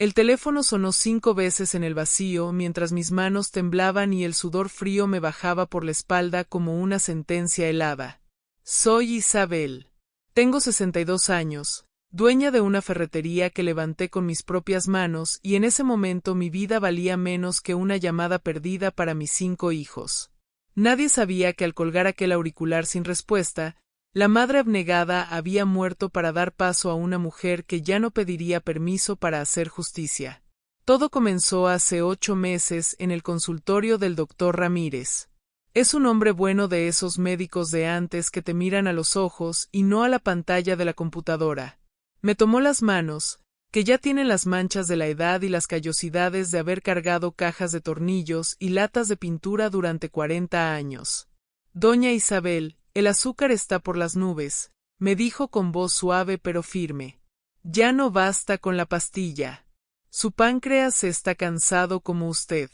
El teléfono sonó 5 veces en el vacío mientras mis manos temblaban y el sudor frío me bajaba por la espalda como una sentencia helada. Soy Isabel. Tengo 62 años, dueña de una ferretería que levanté con mis propias manos y en ese momento mi vida valía menos que una llamada perdida para mis 5 hijos. Nadie sabía que al colgar aquel auricular sin respuesta, la madre abnegada había muerto para dar paso a una mujer que ya no pediría permiso para hacer justicia. Todo comenzó hace 8 meses en el consultorio del doctor Ramírez. Es un hombre bueno de esos médicos de antes que te miran a los ojos y no a la pantalla de la computadora. Me tomó las manos, que ya tienen las manchas de la edad y las callosidades de haber cargado cajas de tornillos y latas de pintura durante 40 años. Doña Isabel, el azúcar está por las nubes, me dijo con voz suave pero firme. Ya no basta con la pastilla. Su páncreas está cansado como usted.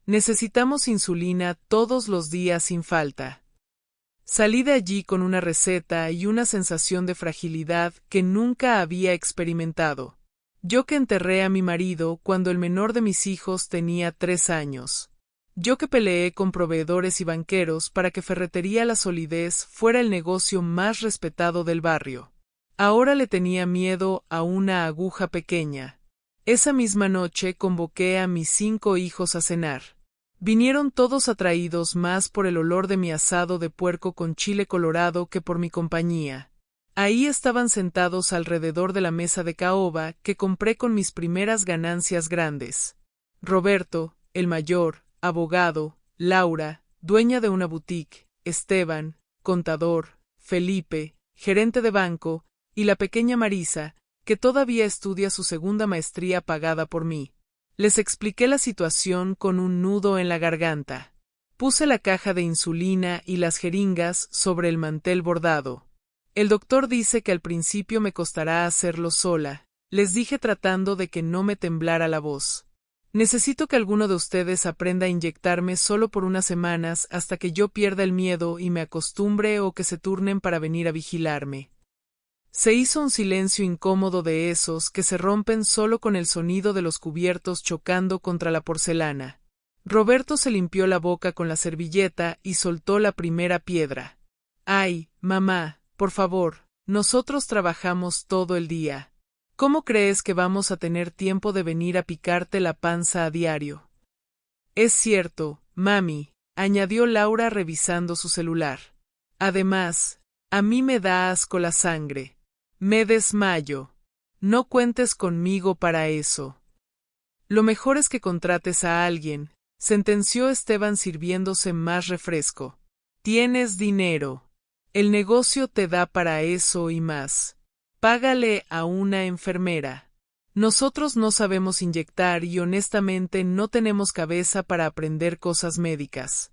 Necesitamos insulina todos los días sin falta. Salí de allí con una receta y una sensación de fragilidad que nunca había experimentado. Yo que enterré a mi marido cuando el menor de mis hijos tenía 3 años. Yo que peleé con proveedores y banqueros para que Ferretería La Solidez fuera el negocio más respetado del barrio. Ahora le tenía miedo a una aguja pequeña. Esa misma noche convoqué a mis 5 hijos a cenar. Vinieron todos atraídos más por el olor de mi asado de puerco con chile colorado que por mi compañía. Ahí estaban sentados alrededor de la mesa de caoba que compré con mis primeras ganancias grandes. Roberto, el mayor, abogado, Laura, dueña de una boutique, Esteban, contador, Felipe, gerente de banco, y la pequeña Marisa, que todavía estudia su segunda maestría pagada por mí. Les expliqué la situación con un nudo en la garganta. Puse la caja de insulina y las jeringas sobre el mantel bordado. El doctor dice que al principio me costará hacerlo sola, les dije tratando de que no me temblara la voz. Necesito que alguno de ustedes aprenda a inyectarme solo por unas semanas hasta que yo pierda el miedo y me acostumbre o que se turnen para venir a vigilarme. Se hizo un silencio incómodo de esos que se rompen solo con el sonido de los cubiertos chocando contra la porcelana. Roberto se limpió la boca con la servilleta y soltó la primera piedra. Ay, mamá, por favor, nosotros trabajamos todo el día. ¿Cómo crees que vamos a tener tiempo de venir a picarte la panza a diario? Es cierto, mami, añadió Laura revisando su celular. Además, a mí me da asco la sangre. Me desmayo. No cuentes conmigo para eso. Lo mejor es que contrates a alguien, sentenció Esteban sirviéndose más refresco. Tienes dinero. El negocio te da para eso y más. Págale a una enfermera. Nosotros no sabemos inyectar y honestamente no tenemos cabeza para aprender cosas médicas.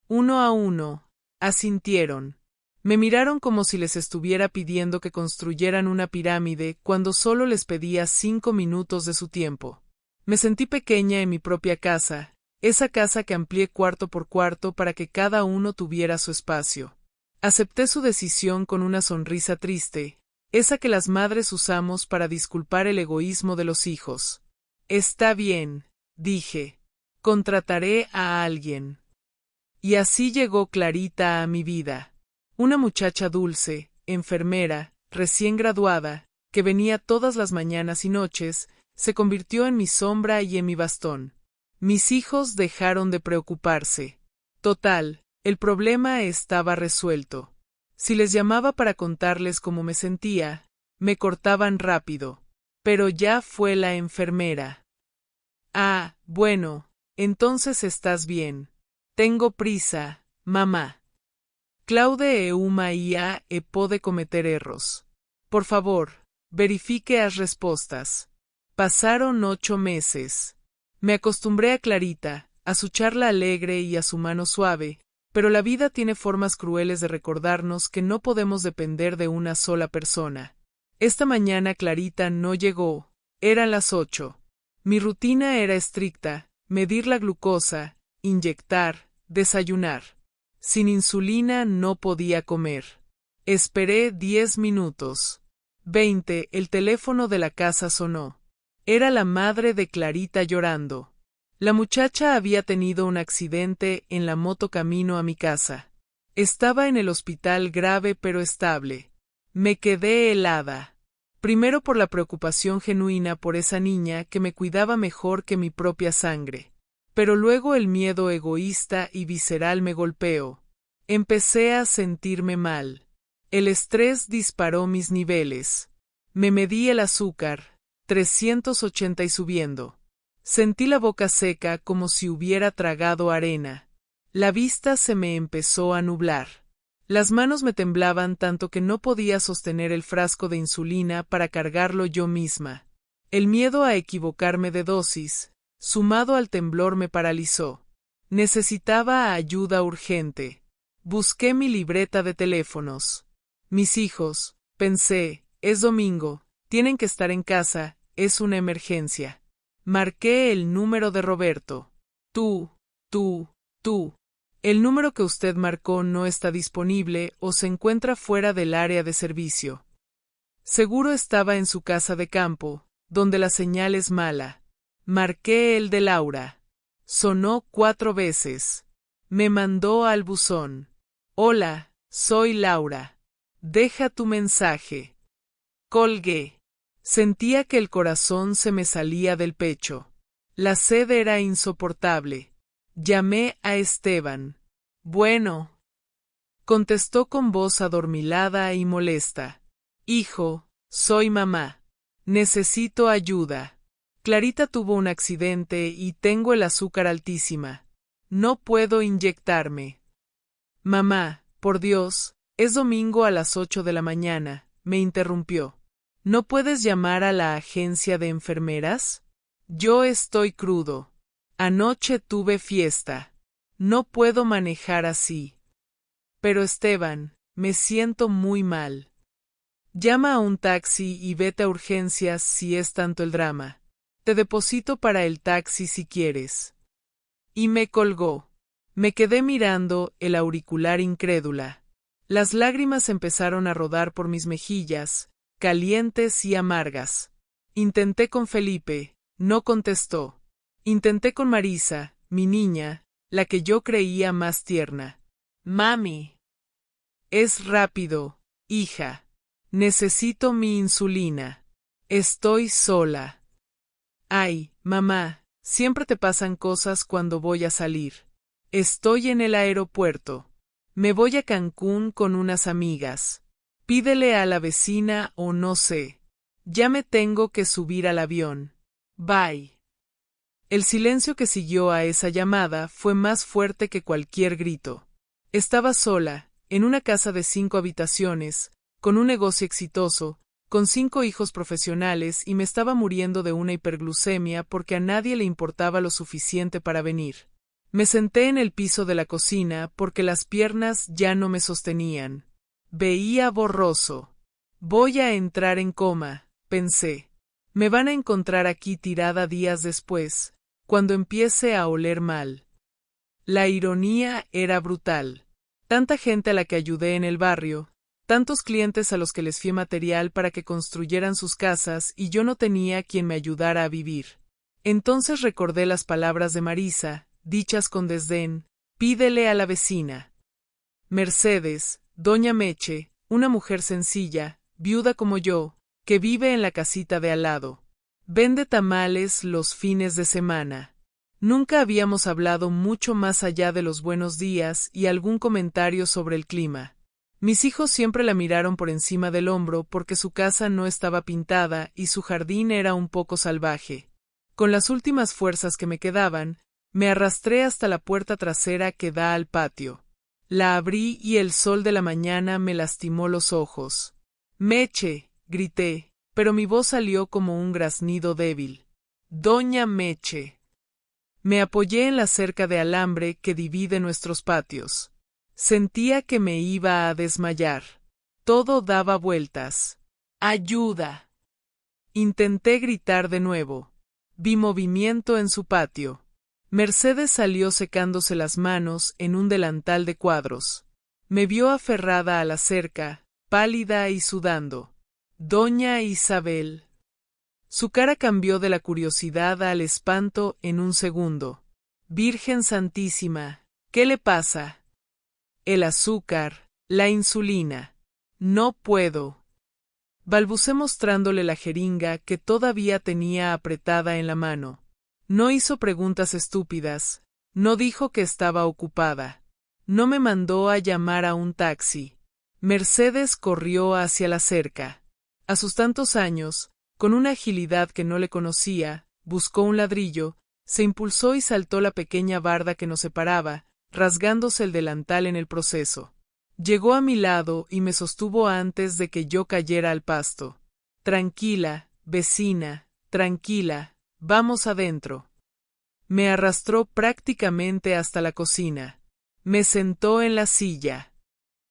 Uno a uno, asintieron. Me miraron como si les estuviera pidiendo que construyeran una pirámide cuando solo les pedía 5 minutos de su tiempo. Me sentí pequeña en mi propia casa, esa casa que amplié cuarto por cuarto para que cada uno tuviera su espacio. Acepté su decisión con una sonrisa triste, esa que las madres usamos para disculpar el egoísmo de los hijos. Está bien, dije. Contrataré a alguien. Y así llegó Clarita a mi vida. Una muchacha dulce, enfermera, recién graduada, que venía todas las mañanas y noches, se convirtió en mi sombra y en mi bastón. Mis hijos dejaron de preocuparse. Total, el problema estaba resuelto. Si les llamaba para contarles cómo me sentía, me cortaban rápido. Pero ya fue la enfermera. Ah, bueno, entonces estás bien. Tengo prisa, mamá. Claude e uma IA e pode cometer erros. Por favor, verifique as respostas. Pasaron 8 meses. Me acostumbré a Clarita, a su charla alegre y a su mano suave, pero la vida tiene formas crueles de recordarnos que no podemos depender de una sola persona. Esta mañana Clarita no llegó, eran las 8. Mi rutina era estricta, medir la glucosa, inyectar, desayunar. Sin insulina no podía comer. Esperé 10 minutos. 20, el teléfono de la casa sonó. Era la madre de Clarita llorando. La muchacha había tenido un accidente en la moto camino a mi casa. Estaba en el hospital grave pero estable. Me quedé helada. Primero por la preocupación genuina por esa niña que me cuidaba mejor que mi propia sangre. Pero luego el miedo egoísta y visceral me golpeó. Empecé a sentirme mal. El estrés disparó mis niveles. Me medí el azúcar, 380 y subiendo. Sentí la boca seca como si hubiera tragado arena. La vista se me empezó a nublar. Las manos me temblaban tanto que no podía sostener el frasco de insulina para cargarlo yo misma. El miedo a equivocarme de dosis, sumado al temblor, me paralizó. Necesitaba ayuda urgente. Busqué mi libreta de teléfonos. Mis hijos, pensé, es domingo, tienen que estar en casa, es una emergencia. Marqué el número de Roberto. Tú. El número que usted marcó no está disponible o se encuentra fuera del área de servicio. Seguro estaba en su casa de campo, donde la señal es mala. Marqué el de Laura. Sonó 4 veces. Me mandó al buzón. Hola, soy Laura. Deja tu mensaje. Colgué. Sentía que el corazón se me salía del pecho. La sed era insoportable. Llamé a Esteban. Bueno. Contestó con voz adormilada y molesta. Hijo, soy mamá. Necesito ayuda. Clarita tuvo un accidente y tengo el azúcar altísima. No puedo inyectarme. Mamá, por Dios, es domingo a las 8 de la mañana, me interrumpió. ¿No puedes llamar a la agencia de enfermeras? Yo estoy crudo. Anoche tuve fiesta. No puedo manejar así. Pero Esteban, me siento muy mal. Llama a un taxi y vete a urgencias si es tanto el drama. Te deposito para el taxi si quieres. Y me colgó. Me quedé mirando el auricular incrédula. Las lágrimas empezaron a rodar por mis mejillas, calientes y amargas. Intenté con Felipe, no contestó. Intenté con Marisa, mi niña, la que yo creía más tierna. Mami. Es rápido, hija. Necesito mi insulina. Estoy sola. Ay, mamá, siempre te pasan cosas cuando voy a salir. Estoy en el aeropuerto. Me voy a Cancún con unas amigas. Pídele a la vecina o no sé. Ya me tengo que subir al avión. Bye. El silencio que siguió a esa llamada fue más fuerte que cualquier grito. Estaba sola, en una casa de 5 habitaciones, con un negocio exitoso, con 5 hijos profesionales y me estaba muriendo de una hiperglucemia porque a nadie le importaba lo suficiente para venir. Me senté en el piso de la cocina porque las piernas ya no me sostenían. Veía borroso. Voy a entrar en coma, pensé. Me van a encontrar aquí tirada días después, cuando empiece a oler mal. La ironía era brutal. Tanta gente a la que ayudé en el barrio, tantos clientes a los que les fié material para que construyeran sus casas y yo no tenía quien me ayudara a vivir. Entonces recordé las palabras de Marisa, dichas con desdén, pídele a la vecina. Mercedes, doña Meche, una mujer sencilla, viuda como yo, que vive en la casita de al lado. Vende tamales los fines de semana. Nunca habíamos hablado mucho más allá de los buenos días y algún comentario sobre el clima. Mis hijos siempre la miraron por encima del hombro porque su casa no estaba pintada y su jardín era un poco salvaje. Con las últimas fuerzas que me quedaban, me arrastré hasta la puerta trasera que da al patio. La abrí y el sol de la mañana me lastimó los ojos. Meche, grité, pero mi voz salió como un graznido débil. Doña Meche. Me apoyé en la cerca de alambre que divide nuestros patios. Sentía que me iba a desmayar. Todo daba vueltas. ¡Ayuda! Intenté gritar de nuevo. Vi movimiento en su patio. Mercedes salió secándose las manos en un delantal de cuadros. Me vio aferrada a la cerca, pálida y sudando. Doña Isabel. Su cara cambió de la curiosidad al espanto en un segundo. Virgen Santísima, ¿qué le pasa? El azúcar, la insulina. No puedo. Balbucé mostrándole la jeringa que todavía tenía apretada en la mano. No hizo preguntas estúpidas. No dijo que estaba ocupada. No me mandó a llamar a un taxi. Mercedes corrió hacia la cerca. A sus tantos años, con una agilidad que no le conocía, buscó un ladrillo, se impulsó y saltó la pequeña barda que nos separaba, rasgándose el delantal en el proceso. Llegó a mi lado y me sostuvo antes de que yo cayera al pasto. Tranquila, vecina, tranquila, vamos adentro. Me arrastró prácticamente hasta la cocina. Me sentó en la silla.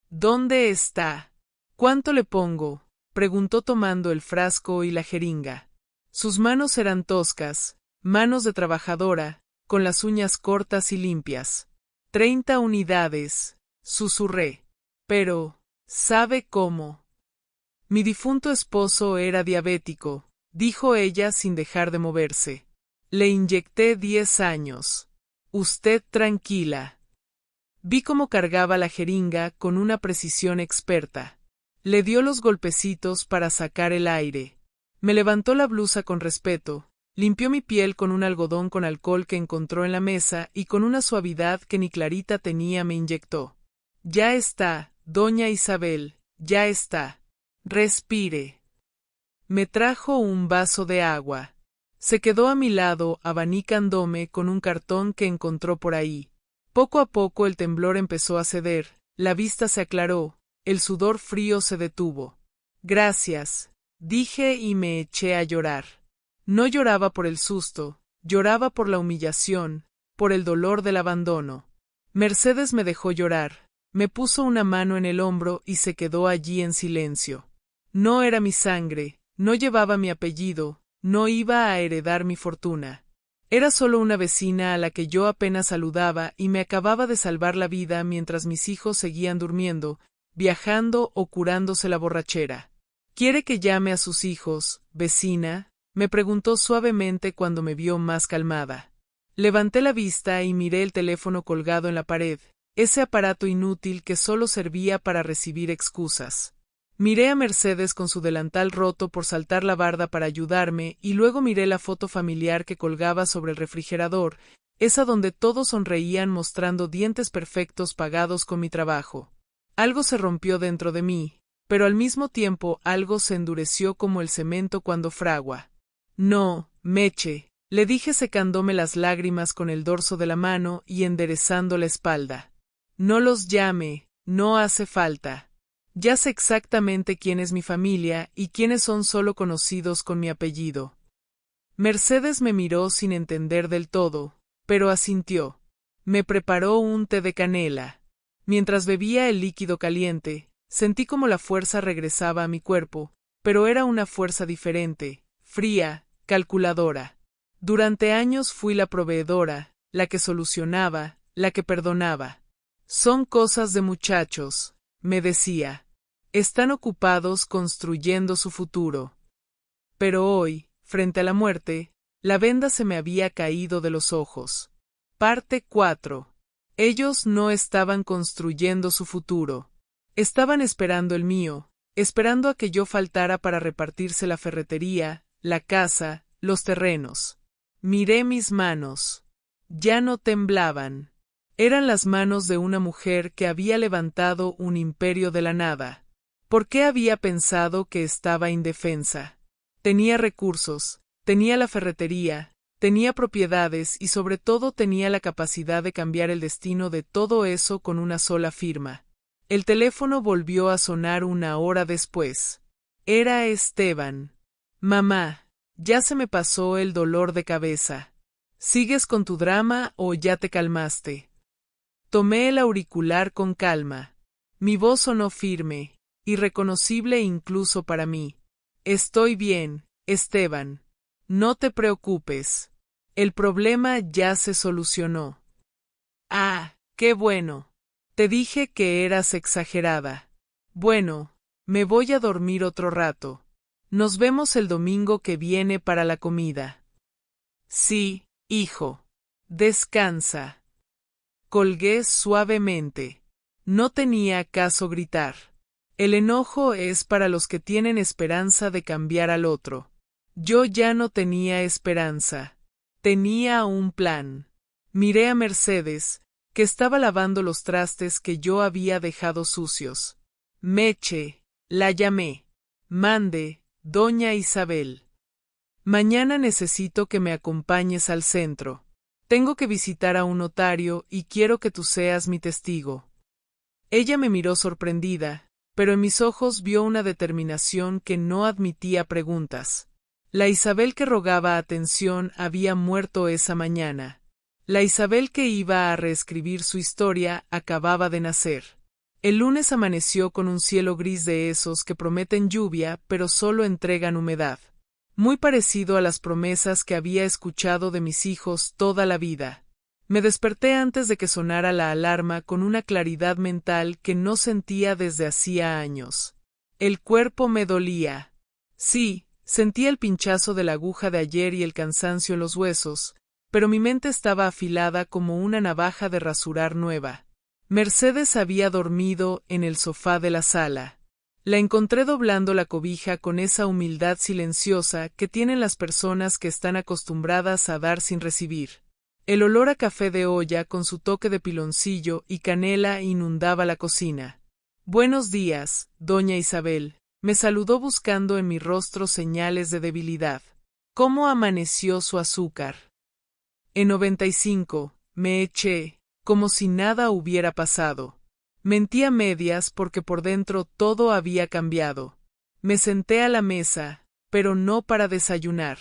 ¿Dónde está? ¿Cuánto le pongo? Preguntó tomando el frasco y la jeringa. Sus manos eran toscas, manos de trabajadora, con las uñas cortas y limpias. 30 unidades, susurré. Pero, ¿sabe cómo? Mi difunto esposo era diabético, dijo ella sin dejar de moverse. Le inyecté 10 años. Usted tranquila. Vi cómo cargaba la jeringa con una precisión experta. Le dio los golpecitos para sacar el aire. Me levantó la blusa con respeto, limpió mi piel con un algodón con alcohol que encontró en la mesa y con una suavidad que ni Clarita tenía me inyectó. Ya está, doña Isabel, ya está. Respire. Me trajo un vaso de agua. Se quedó a mi lado abanicándome con un cartón que encontró por ahí. Poco a poco el temblor empezó a ceder, la vista se aclaró, el sudor frío se detuvo. Gracias, dije y me eché a llorar. No lloraba por el susto, lloraba por la humillación, por el dolor del abandono. Mercedes me dejó llorar, me puso una mano en el hombro y se quedó allí en silencio. No era mi sangre, no llevaba mi apellido, no iba a heredar mi fortuna. Era solo una vecina a la que yo apenas saludaba y me acababa de salvar la vida mientras mis hijos seguían durmiendo, viajando o curándose la borrachera. ¿Quiere que llame a sus hijos, vecina? Me preguntó suavemente cuando me vio más calmada. Levanté la vista y miré el teléfono colgado en la pared, ese aparato inútil que solo servía para recibir excusas. Miré a Mercedes con su delantal roto por saltar la barda para ayudarme y luego miré la foto familiar que colgaba sobre el refrigerador, esa donde todos sonreían mostrando dientes perfectos pagados con mi trabajo. Algo se rompió dentro de mí, pero al mismo tiempo algo se endureció como el cemento cuando fragua. No, Meche, le dije secándome las lágrimas con el dorso de la mano y enderezando la espalda. No los llame, no hace falta. Ya sé exactamente quién es mi familia y quiénes son solo conocidos con mi apellido. Mercedes me miró sin entender del todo, pero asintió. Me preparó un té de canela. Mientras bebía el líquido caliente, sentí como la fuerza regresaba a mi cuerpo, pero era una fuerza diferente, fría, calculadora. Durante años fui la proveedora, la que solucionaba, la que perdonaba. Son cosas de muchachos, me decía. Están ocupados construyendo su futuro. Pero hoy, frente a la muerte, la venda se me había caído de los ojos. Parte 4. Ellos no estaban construyendo su futuro. Estaban esperando el mío, esperando a que yo faltara para repartirse la ferretería, la casa, los terrenos. Miré mis manos. Ya no temblaban. Eran las manos de una mujer que había levantado un imperio de la nada. ¿Por qué había pensado que estaba indefensa? Tenía recursos, tenía la ferretería, tenía propiedades y sobre todo tenía la capacidad de cambiar el destino de todo eso con una sola firma. El teléfono volvió a sonar una hora después. Era Esteban. Mamá, ya se me pasó el dolor de cabeza. ¿Sigues con tu drama o ya te calmaste? Tomé el auricular con calma. Mi voz sonó firme, irreconocible incluso para mí. Estoy bien, Esteban. No te preocupes. El problema ya se solucionó. Ah, qué bueno. Te dije que eras exagerada. Bueno, me voy a dormir otro rato. Nos vemos el domingo que viene para la comida. Sí, hijo. Descansa. Colgué suavemente. No tenía caso gritar. El enojo es para los que tienen esperanza de cambiar al otro. Yo ya no tenía esperanza. Tenía un plan. Miré a Mercedes, que estaba lavando los trastes que yo había dejado sucios. Meche, la llamé. Mande, doña Isabel. Mañana necesito que me acompañes al centro. Tengo que visitar a un notario y quiero que tú seas mi testigo. Ella me miró sorprendida, pero en mis ojos vio una determinación que no admitía preguntas. La Isabel que rogaba atención había muerto esa mañana. La Isabel que iba a reescribir su historia acababa de nacer. El lunes amaneció con un cielo gris de esos que prometen lluvia pero solo entregan humedad. Muy parecido a las promesas que había escuchado de mis hijos toda la vida. Me desperté antes de que sonara la alarma con una claridad mental que no sentía desde hacía años. El cuerpo me dolía. Sí, sentía el pinchazo de la aguja de ayer y el cansancio en los huesos, pero mi mente estaba afilada como una navaja de rasurar nueva. Mercedes había dormido en el sofá de la sala. La encontré doblando la cobija con esa humildad silenciosa que tienen las personas que están acostumbradas a dar sin recibir. El olor a café de olla con su toque de piloncillo y canela inundaba la cocina. «Buenos días, doña Isabel», me saludó buscando en mi rostro señales de debilidad. «¿Cómo amaneció su azúcar?» En 95, me eché, como si nada hubiera pasado. Mentí a medias porque por dentro todo había cambiado. Me senté a la mesa, pero no para desayunar.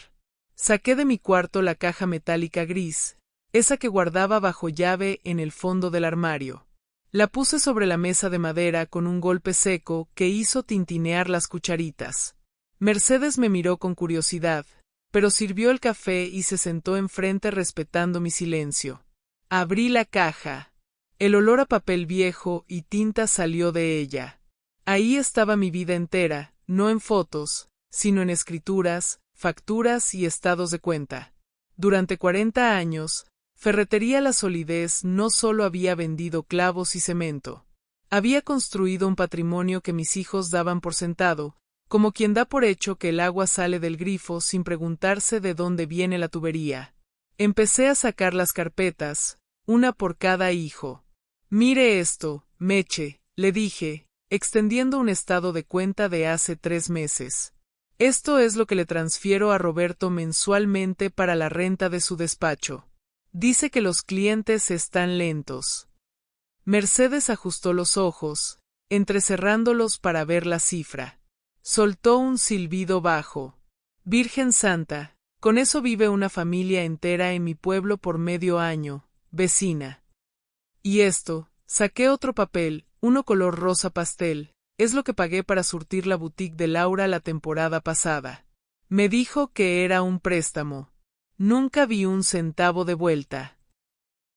Saqué de mi cuarto la caja metálica gris, esa que guardaba bajo llave en el fondo del armario. La puse sobre la mesa de madera con un golpe seco que hizo tintinear las cucharitas. Mercedes me miró con curiosidad, pero sirvió el café y se sentó enfrente respetando mi silencio. Abrí la caja. El olor a papel viejo y tinta salió de ella. Ahí estaba mi vida entera, no en fotos, sino en escrituras, facturas y estados de cuenta. Durante 40 años, Ferretería La Solidez no solo había vendido clavos y cemento. Había construido un patrimonio que mis hijos daban por sentado, como quien da por hecho que el agua sale del grifo sin preguntarse de dónde viene la tubería. Empecé a sacar las carpetas, una por cada hijo. «Mire esto, Meche», le dije, extendiendo un estado de cuenta de hace 3 meses. «Esto es lo que le transfiero a Roberto mensualmente para la renta de su despacho. Dice que los clientes están lentos». Mercedes ajustó los ojos, entrecerrándolos para ver la cifra. Soltó un silbido bajo. «Virgen Santa, con eso vive una familia entera en mi pueblo por medio año, vecina». «Y esto», saqué otro papel, uno color rosa pastel, «es lo que pagué para surtir la boutique de Laura la temporada pasada». Me dijo que era un préstamo. Nunca vi un centavo de vuelta.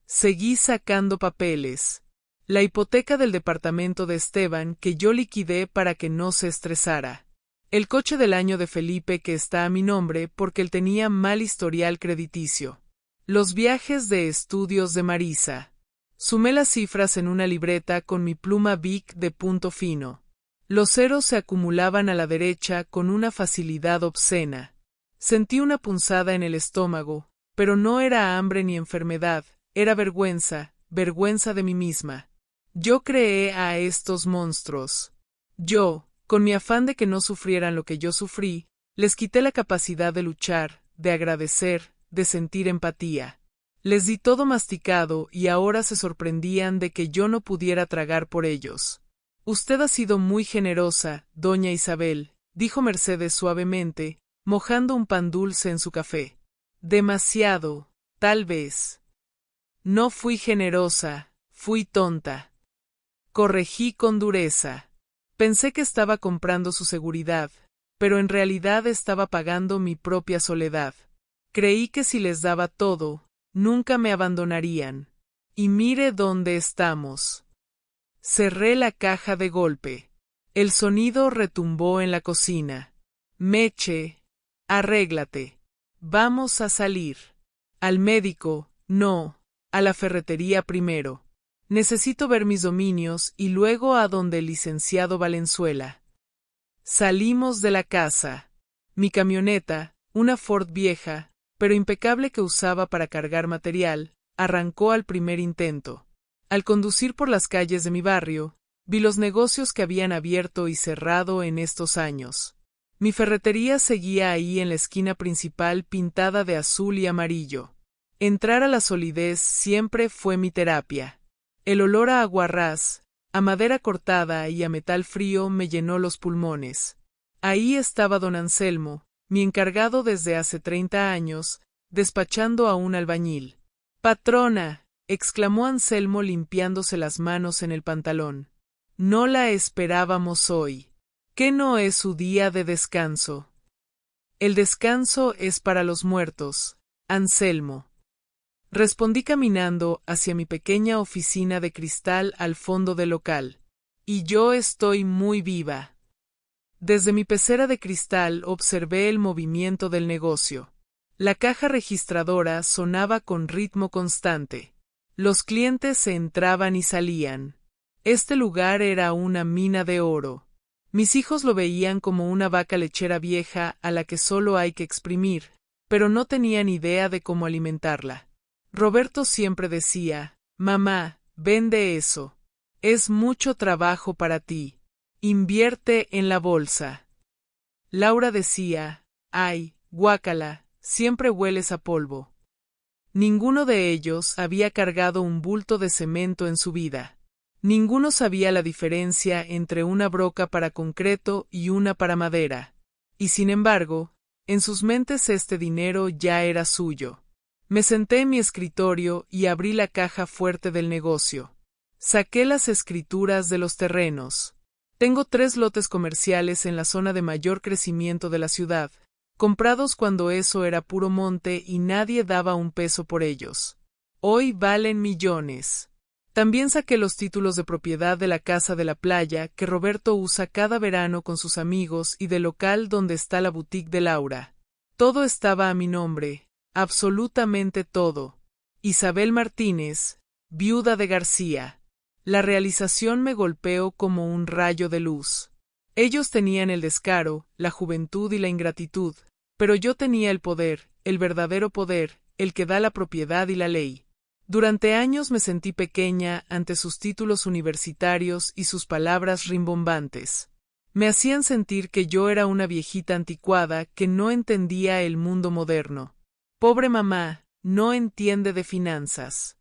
Seguí sacando papeles. La hipoteca del departamento de Esteban que yo liquidé para que no se estresara. El coche del año de Felipe que está a mi nombre porque él tenía mal historial crediticio. Los viajes de estudios de Marisa. Sumé las cifras en una libreta con mi pluma Bic de punto fino. Los ceros se acumulaban a la derecha con una facilidad obscena. Sentí una punzada en el estómago, pero no era hambre ni enfermedad, era vergüenza, vergüenza de mí misma. Yo creé a estos monstruos. Yo, con mi afán de que no sufrieran lo que yo sufrí, les quité la capacidad de luchar, de agradecer, de sentir empatía. Les di todo masticado y ahora se sorprendían de que yo no pudiera tragar por ellos. «Usted ha sido muy generosa, doña Isabel», dijo Mercedes suavemente, mojando un pan dulce en su café. «Demasiado, tal vez». «No fui generosa, fui tonta». Corregí con dureza. Pensé que estaba comprando su seguridad, pero en realidad estaba pagando mi propia soledad. Creí que si les daba todo, nunca me abandonarían. Y mire dónde estamos. Cerré la caja de golpe. El sonido retumbó en la cocina. Meche, arréglate. Vamos a salir. Al médico, no. A la ferretería primero. Necesito ver mis dominios y luego a donde el licenciado Valenzuela. Salimos de la casa. Mi camioneta, una Ford vieja, pero impecable que usaba para cargar material, arrancó al primer intento. Al conducir por las calles de mi barrio, vi los negocios que habían abierto y cerrado en estos años. Mi ferretería seguía ahí en la esquina principal pintada de azul y amarillo. Entrar a la solidez siempre fue mi terapia. El olor a aguarrás, a madera cortada y a metal frío me llenó los pulmones. Ahí estaba don Anselmo, mi encargado desde hace 30 años, despachando a un albañil. «Patrona», exclamó Anselmo limpiándose las manos en el pantalón. «No la esperábamos hoy. ¿Qué no es su día de descanso?» «El descanso es para los muertos, Anselmo». Respondí caminando hacia mi pequeña oficina de cristal al fondo del local. «Y yo estoy muy viva». Desde mi pecera de cristal observé el movimiento del negocio. La caja registradora sonaba con ritmo constante. Los clientes se entraban y salían. Este lugar era una mina de oro. Mis hijos lo veían como una vaca lechera vieja a la que solo hay que exprimir, pero no tenían idea de cómo alimentarla. Roberto siempre decía: «Mamá, vende eso. Es mucho trabajo para ti. Invierte en la bolsa». Laura decía: «Ay, guácala, siempre hueles a polvo». Ninguno de ellos había cargado un bulto de cemento en su vida. Ninguno sabía la diferencia entre una broca para concreto y una para madera. Y sin embargo, en sus mentes este dinero ya era suyo. Me senté en mi escritorio y abrí la caja fuerte del negocio. Saqué las escrituras de los terrenos. Tengo 3 lotes comerciales en la zona de mayor crecimiento de la ciudad, comprados cuando eso era puro monte y nadie daba un peso por ellos. Hoy valen millones. También saqué los títulos de propiedad de la casa de la playa que Roberto usa cada verano con sus amigos y del local donde está la boutique de Laura. Todo estaba a mi nombre, absolutamente todo. Isabel Martínez, viuda de García. La realización me golpeó como un rayo de luz. Ellos tenían el descaro, la juventud y la ingratitud, pero yo tenía el poder, el verdadero poder, el que da la propiedad y la ley. Durante años me sentí pequeña ante sus títulos universitarios y sus palabras rimbombantes. Me hacían sentir que yo era una viejita anticuada que no entendía el mundo moderno. Pobre mamá, no entiende de finanzas.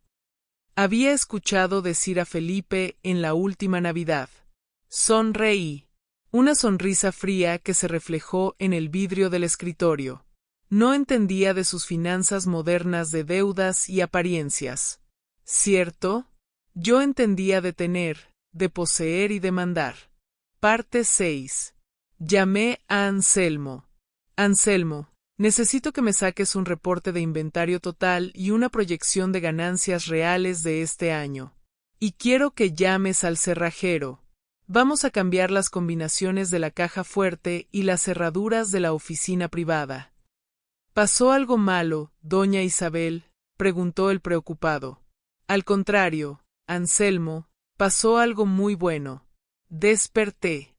Había escuchado decir a Felipe en la última Navidad. Sonreí. Una sonrisa fría que se reflejó en el vidrio del escritorio. No entendía de sus finanzas modernas de deudas y apariencias. ¿Cierto? Yo entendía de tener, de poseer y de mandar. Parte 6. Llamé a Anselmo. Anselmo, necesito que me saques un reporte de inventario total y una proyección de ganancias reales de este año. Y quiero que llames al cerrajero. Vamos a cambiar las combinaciones de la caja fuerte y las cerraduras de la oficina privada. ¿Pasó algo malo, doña Isabel?, preguntó el preocupado. Al contrario, Anselmo, pasó algo muy bueno. Desperté.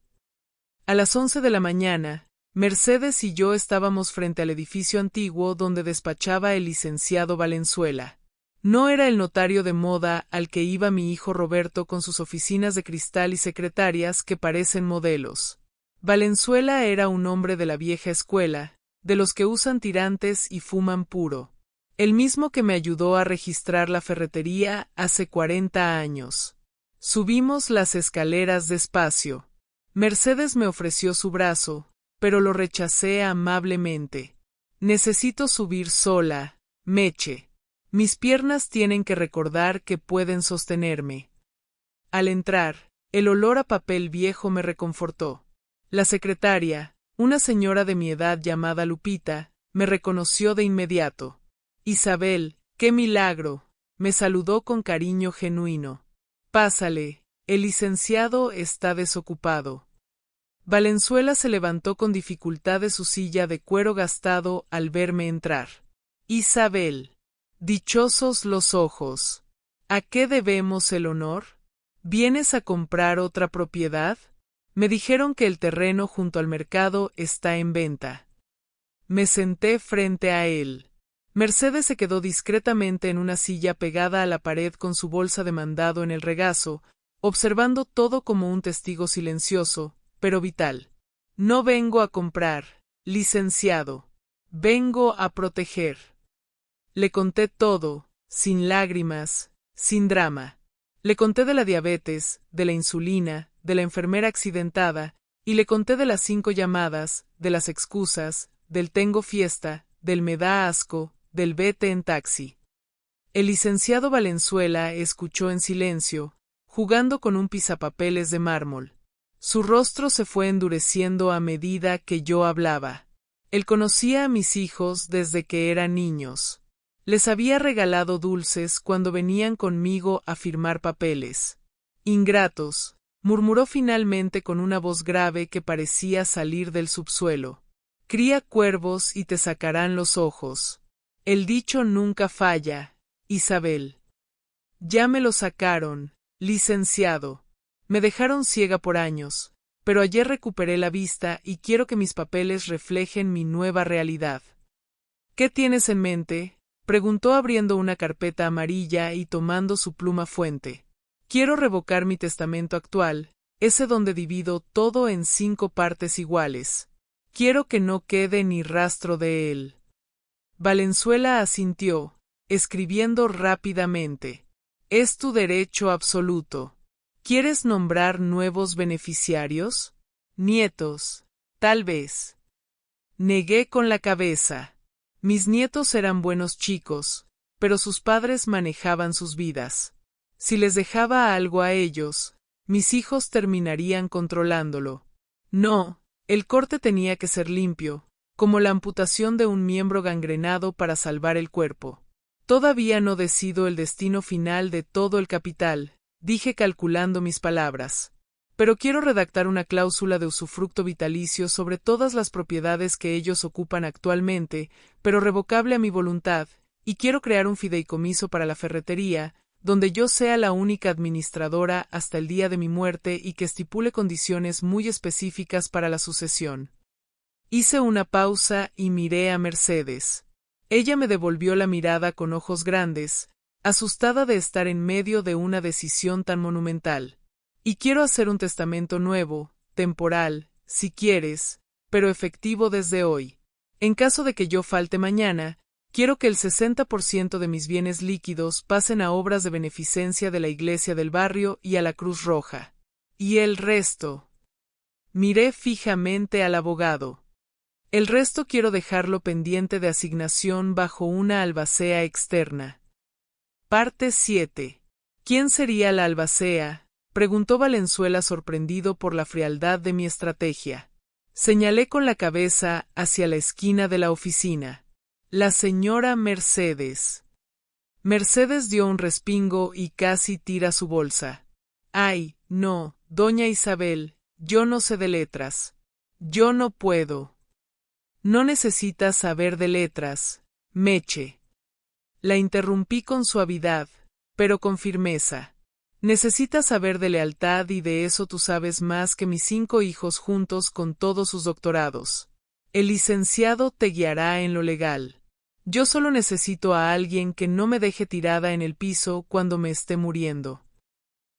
A las 11 de la mañana, Mercedes y yo estábamos frente al edificio antiguo donde despachaba el licenciado Valenzuela. No era el notario de moda al que iba mi hijo Roberto con sus oficinas de cristal y secretarias que parecen modelos. Valenzuela era un hombre de la vieja escuela, de los que usan tirantes y fuman puro. El mismo que me ayudó a registrar la ferretería hace 40 años. Subimos las escaleras despacio. Mercedes me ofreció su brazo, pero lo rechacé amablemente. Necesito subir sola, Meche. Mis piernas tienen que recordar que pueden sostenerme. Al entrar, el olor a papel viejo me reconfortó. La secretaria, una señora de mi edad llamada Lupita, me reconoció de inmediato. Isabel, qué milagro, me saludó con cariño genuino. Pásale, el licenciado está desocupado. Valenzuela se levantó con dificultad de su silla de cuero gastado al verme entrar. Isabel. Dichosos los ojos. ¿A qué debemos el honor? ¿Vienes a comprar otra propiedad? Me dijeron que el terreno junto al mercado está en venta. Me senté frente a él. Mercedes se quedó discretamente en una silla pegada a la pared con su bolsa de mandado en el regazo, observando todo como un testigo silencioso, pero vital. No vengo a comprar, licenciado. Vengo a proteger. Le conté todo, sin lágrimas, sin drama. Le conté de la diabetes, de la insulina, de la enfermera accidentada, y le conté de las 5 llamadas, de las excusas, del tengo fiesta, del me da asco, del vete en taxi. El licenciado Valenzuela escuchó en silencio, jugando con un pisapapeles de mármol. Su rostro se fue endureciendo a medida que yo hablaba. Él conocía a mis hijos desde que eran niños. Les había regalado dulces cuando venían conmigo a firmar papeles. Ingratos, murmuró finalmente con una voz grave que parecía salir del subsuelo. Cría cuervos y te sacarán los ojos. El dicho nunca falla, Isabel. Ya me lo sacaron, licenciado. Me dejaron ciega por años, pero ayer recuperé la vista y quiero que mis papeles reflejen mi nueva realidad. ¿Qué tienes en mente?, preguntó abriendo una carpeta amarilla y tomando su pluma fuente. Quiero revocar mi testamento actual, ese donde divido todo en 5 partes iguales. Quiero que no quede ni rastro de él. Valenzuela asintió, escribiendo rápidamente. Es tu derecho absoluto. ¿Quieres nombrar nuevos beneficiarios? Nietos, tal vez. Negué con la cabeza. Mis nietos eran buenos chicos, pero sus padres manejaban sus vidas. Si les dejaba algo a ellos, mis hijos terminarían controlándolo. No, el corte tenía que ser limpio, como la amputación de un miembro gangrenado para salvar el cuerpo. Todavía no decido el destino final de todo el capital, dije calculando mis palabras. Pero quiero redactar una cláusula de usufructo vitalicio sobre todas las propiedades que ellos ocupan actualmente, pero revocable a mi voluntad, y quiero crear un fideicomiso para la ferretería, donde yo sea la única administradora hasta el día de mi muerte y que estipule condiciones muy específicas para la sucesión. Hice una pausa y miré a Mercedes. Ella me devolvió la mirada con ojos grandes, asustada de estar en medio de una decisión tan monumental. Y quiero hacer un testamento nuevo, temporal, si quieres, pero efectivo desde hoy. En caso de que yo falte mañana, quiero que el 60% de mis bienes líquidos pasen a obras de beneficencia de la iglesia del barrio y a la Cruz Roja. Y el resto. Miré fijamente al abogado. El resto quiero dejarlo pendiente de asignación bajo una albacea externa. Parte 7. ¿Quién sería la albacea?, preguntó Valenzuela sorprendido por la frialdad de mi estrategia. Señalé con la cabeza hacia la esquina de la oficina. La señora Mercedes. Mercedes dio un respingo y casi tira su bolsa. Ay, no, doña Isabel, yo no sé de letras. Yo no puedo. No necesitas saber de letras, Meche. La interrumpí con suavidad, pero con firmeza. Necesitas saber de lealtad y de eso tú sabes más que mis 5 hijos juntos con todos sus doctorados. El licenciado te guiará en lo legal. Yo solo necesito a alguien que no me deje tirada en el piso cuando me esté muriendo.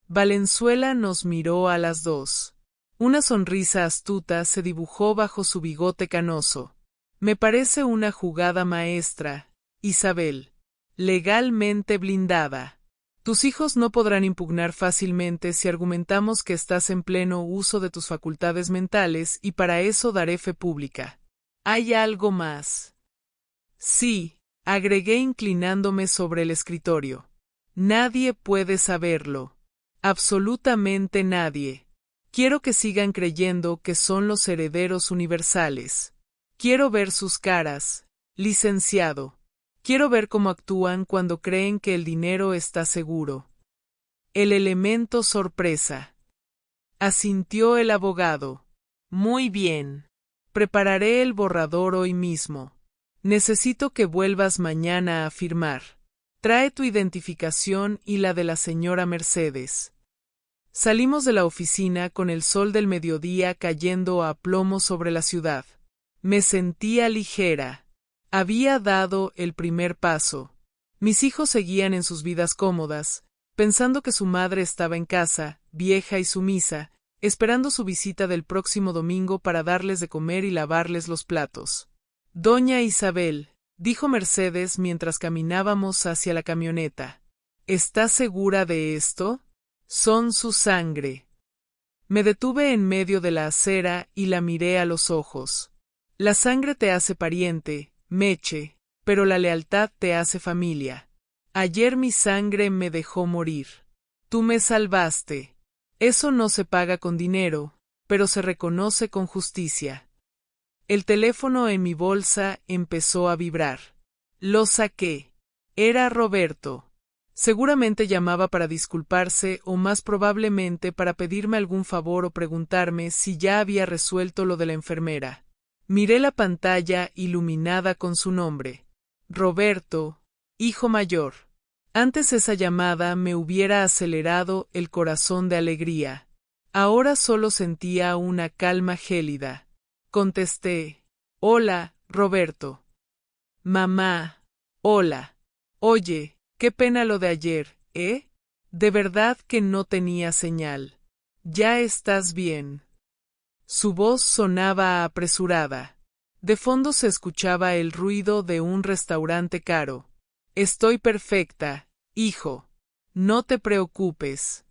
Valenzuela nos miró a las dos. Una sonrisa astuta se dibujó bajo su bigote canoso. Me parece una jugada maestra, Isabel. Legalmente blindada. Tus hijos no podrán impugnar fácilmente si argumentamos que estás en pleno uso de tus facultades mentales y para eso daré fe pública. ¿Hay algo más? Sí, agregué inclinándome sobre el escritorio. Nadie puede saberlo. Absolutamente nadie. Quiero que sigan creyendo que son los herederos universales. Quiero ver sus caras, licenciado. Quiero ver cómo actúan cuando creen que el dinero está seguro. El elemento sorpresa. Asintió el abogado. Muy bien. Prepararé el borrador hoy mismo. Necesito que vuelvas mañana a firmar. Trae tu identificación y la de la señora Mercedes. Salimos de la oficina con el sol del mediodía cayendo a plomo sobre la ciudad. Me sentía ligera. Había dado el primer paso. Mis hijos seguían en sus vidas cómodas, pensando que su madre estaba en casa, vieja y sumisa, esperando su visita del próximo domingo para darles de comer y lavarles los platos. Doña Isabel, dijo Mercedes mientras caminábamos hacia la camioneta. ¿Está segura de esto? Son su sangre. Me detuve en medio de la acera y la miré a los ojos. La sangre te hace pariente, Meche, pero la lealtad te hace familia. Ayer mi sangre me dejó morir. Tú me salvaste. Eso no se paga con dinero, pero se reconoce con justicia. El teléfono en mi bolsa empezó a vibrar. Lo saqué. Era Roberto. Seguramente llamaba para disculparse o más probablemente para pedirme algún favor o preguntarme si ya había resuelto lo de la enfermera. Miré la pantalla iluminada con su nombre. Roberto, hijo mayor. Antes esa llamada me hubiera acelerado el corazón de alegría. Ahora solo sentía una calma gélida. Contesté. Hola, Roberto. Mamá. Hola. Oye, qué pena lo de ayer, ¿eh? De verdad que no tenía señal. ¿Ya estás bien? Su voz sonaba apresurada. De fondo se escuchaba el ruido de un restaurante caro. Estoy perfecta, hijo. No te preocupes.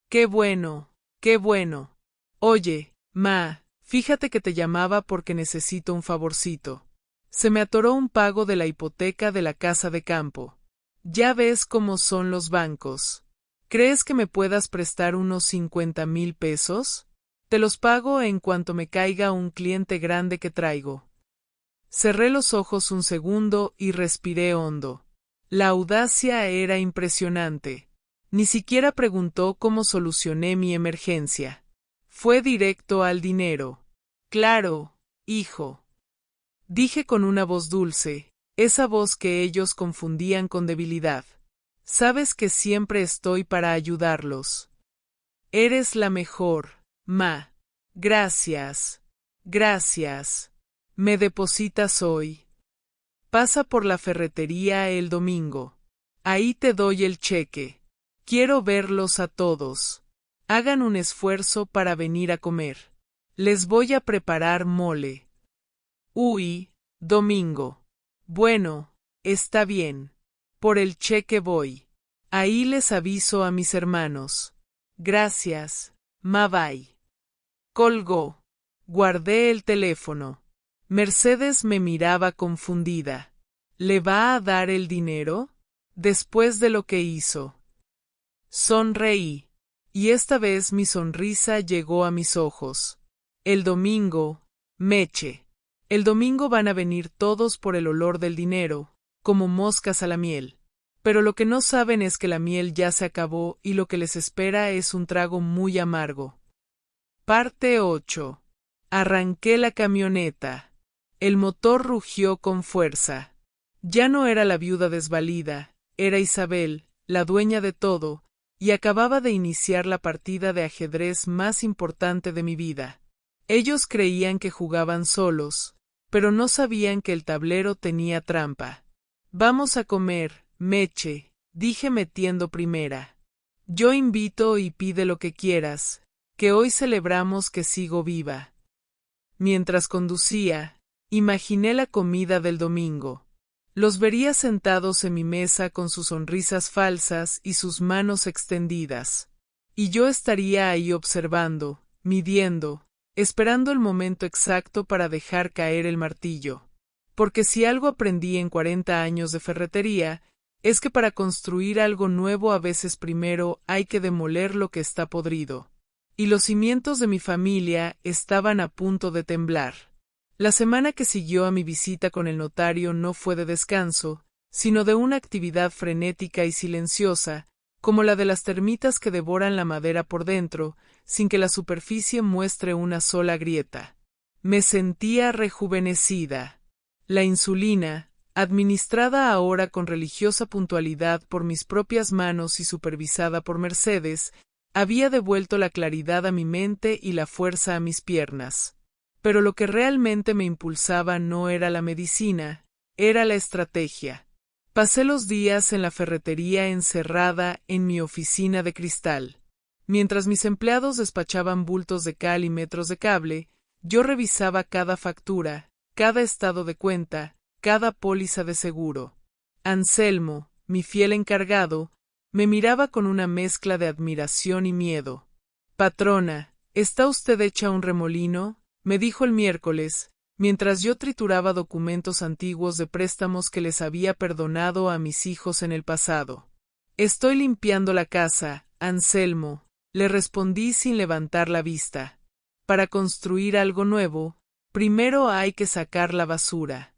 Qué bueno, qué bueno. Oye, ma, fíjate que te llamaba porque necesito un favorcito. Se me atoró un pago de la hipoteca de la casa de campo. Ya ves cómo son los bancos. ¿Crees que me puedas prestar unos 50,000 pesos? Te los pago en cuanto me caiga un cliente grande que traigo. Cerré los ojos un segundo y respiré hondo. La audacia era impresionante. Ni siquiera preguntó cómo solucioné mi emergencia. Fue directo al dinero. Claro, hijo. Dije con una voz dulce, esa voz que ellos confundían con debilidad. Sabes que siempre estoy para ayudarlos. Eres la mejor, ma. Gracias. Gracias. Me depositas hoy. Pasa por la ferretería el domingo. Ahí te doy el cheque. Quiero verlos a todos. Hagan un esfuerzo para venir a comer. Les voy a preparar mole. Uy, domingo. Bueno, está bien. Por el cheque voy. Ahí les aviso a mis hermanos. Gracias, ma bye. Colgó. Guardé el teléfono. Mercedes me miraba confundida. ¿Le va a dar el dinero? Después de lo que hizo. Sonreí. Y esta vez mi sonrisa llegó a mis ojos. El domingo, Meche. El domingo van a venir todos por el olor del dinero, como moscas a la miel. Pero lo que no saben es que la miel ya se acabó y lo que les espera es un trago muy amargo. Parte 8. Arranqué la camioneta. El motor rugió con fuerza. Ya no era la viuda desvalida, era Isabel, la dueña de todo, y acababa de iniciar la partida de ajedrez más importante de mi vida. Ellos creían que jugaban solos, pero no sabían que el tablero tenía trampa. Vamos a comer, Meche, dije metiendo primera. Yo invito y pide lo que quieras, que hoy celebramos que sigo viva. Mientras conducía, imaginé la comida del domingo. Los vería sentados en mi mesa con sus sonrisas falsas y sus manos extendidas. Y yo estaría ahí observando, midiendo, esperando el momento exacto para dejar caer el martillo. Porque si algo aprendí en 40 años de ferretería, es que para construir algo nuevo a veces primero hay que demoler lo que está podrido. Y los cimientos de mi familia estaban a punto de temblar. La semana que siguió a mi visita con el notario no fue de descanso, sino de una actividad frenética y silenciosa, como la de las termitas que devoran la madera por dentro, sin que la superficie muestre una sola grieta. Me sentía rejuvenecida. La insulina, administrada ahora con religiosa puntualidad por mis propias manos y supervisada por Mercedes, había devuelto la claridad a mi mente y la fuerza a mis piernas. Pero lo que realmente me impulsaba no era la medicina, era la estrategia. Pasé los días en la ferretería encerrada en mi oficina de cristal. Mientras mis empleados despachaban bultos de cal y metros de cable, yo revisaba cada factura, cada estado de cuenta, cada póliza de seguro. Anselmo, mi fiel encargado, me miraba con una mezcla de admiración y miedo. «Patrona, ¿está usted hecha un remolino?», me dijo el miércoles, mientras yo trituraba documentos antiguos de préstamos que les había perdonado a mis hijos en el pasado. «Estoy limpiando la casa, Anselmo», le respondí sin levantar la vista. «Para construir algo nuevo, primero hay que sacar la basura».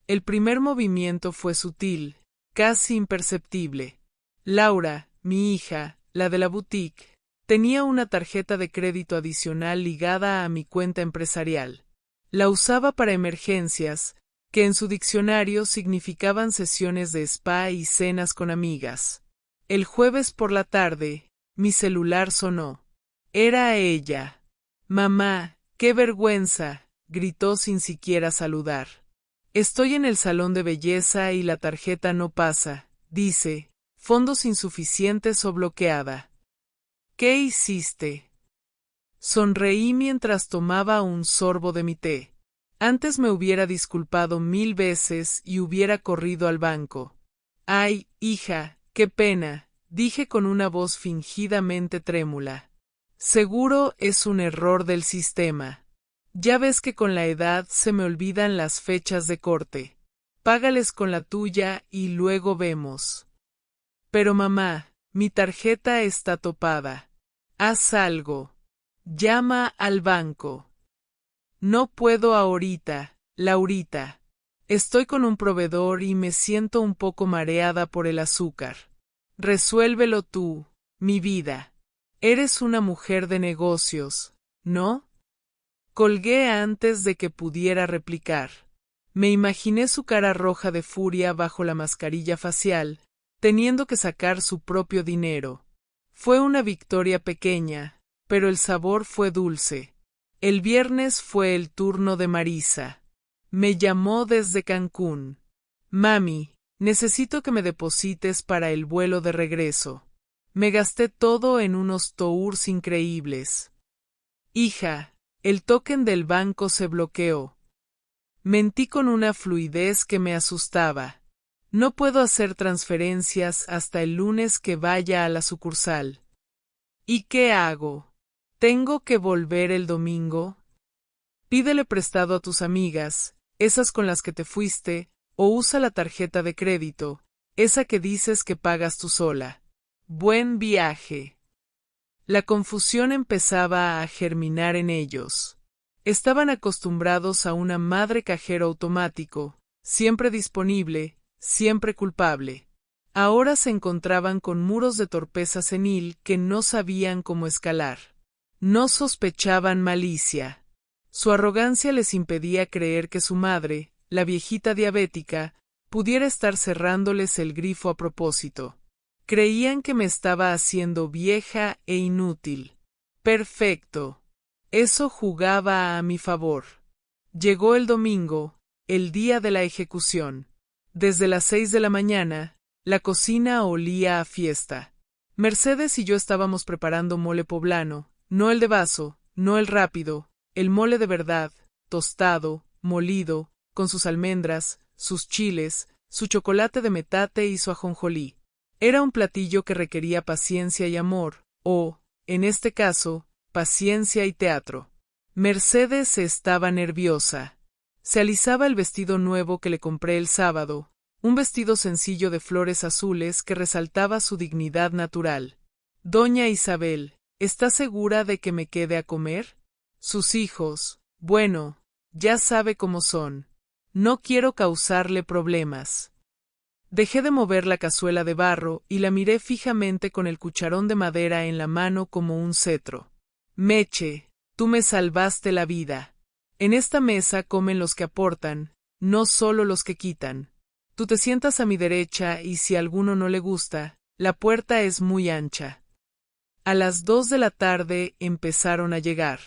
El primer movimiento fue sutil, casi imperceptible. Laura, mi hija, la de la boutique, tenía una tarjeta de crédito adicional ligada a mi cuenta empresarial. La usaba para emergencias, que en su diccionario significaban sesiones de spa y cenas con amigas. El jueves por la tarde, mi celular sonó. Era ella. «Mamá, qué vergüenza», gritó sin siquiera saludar. «Estoy en el salón de belleza y la tarjeta no pasa», dice, «fondos insuficientes o bloqueada». «¿Qué hiciste?». Sonreí mientras tomaba un sorbo de mi té. Antes me hubiera disculpado 1000 veces y hubiera corrido al banco. «Ay, hija, qué pena», dije con una voz fingidamente trémula. «Seguro es un error del sistema. Ya ves que con la edad se me olvidan las fechas de corte. Págales con la tuya y luego vemos». «Pero mamá, mi tarjeta está topada. Haz algo. Llama al banco». «No puedo ahorita, Laurita. Estoy con un proveedor y me siento un poco mareada por el azúcar. Resuélvelo tú, mi vida. Eres una mujer de negocios, ¿no?». Colgué antes de que pudiera replicar. Me imaginé su cara roja de furia bajo la mascarilla facial, teniendo que sacar su propio dinero. Fue una victoria pequeña, pero el sabor fue dulce. El viernes fue el turno de Marisa. Me llamó desde Cancún. «Mami, necesito que me deposites para el vuelo de regreso. Me gasté todo en unos tours increíbles». «Hija, el token del banco se bloqueó». Mentí con una fluidez que me asustaba. «No puedo hacer transferencias hasta el lunes que vaya a la sucursal». «¿Y qué hago? ¿Tengo que volver el domingo?». «Pídele prestado a tus amigas, esas con las que te fuiste, o usa la tarjeta de crédito, esa que dices que pagas tú sola. Buen viaje». La confusión empezaba a germinar en ellos. Estaban acostumbrados a una madre cajero automático, siempre disponible, siempre culpable. Ahora se encontraban con muros de torpeza senil que no sabían cómo escalar. No sospechaban malicia. Su arrogancia les impedía creer que su madre, la viejita diabética, pudiera estar cerrándoles el grifo a propósito. Creían que me estaba haciendo vieja e inútil. Perfecto. Eso jugaba a mi favor. Llegó el domingo, el día de la ejecución. Desde las 6 de la mañana, la cocina olía a fiesta. Mercedes y yo estábamos preparando mole poblano, no el de vaso, no el rápido, el mole de verdad, tostado, molido, con sus almendras, sus chiles, su chocolate de metate y su ajonjolí. Era un platillo que requería paciencia y amor, o, en este caso, paciencia y teatro. Mercedes estaba nerviosa. Se alisaba el vestido nuevo que le compré el sábado, un vestido sencillo de flores azules que resaltaba su dignidad natural. «Doña Isabel, ¿está segura de que me quede a comer?». «Sus hijos, bueno, ya sabe cómo son. No quiero causarle problemas». Dejé de mover la cazuela de barro y la miré fijamente con el cucharón de madera en la mano como un cetro. Meche, tú me salvaste la vida. En esta mesa comen los que aportan, no solo los que quitan. Tú te sientas a mi derecha y si a alguno no le gusta, la puerta es muy ancha. A las 2 de la tarde empezaron a llegar.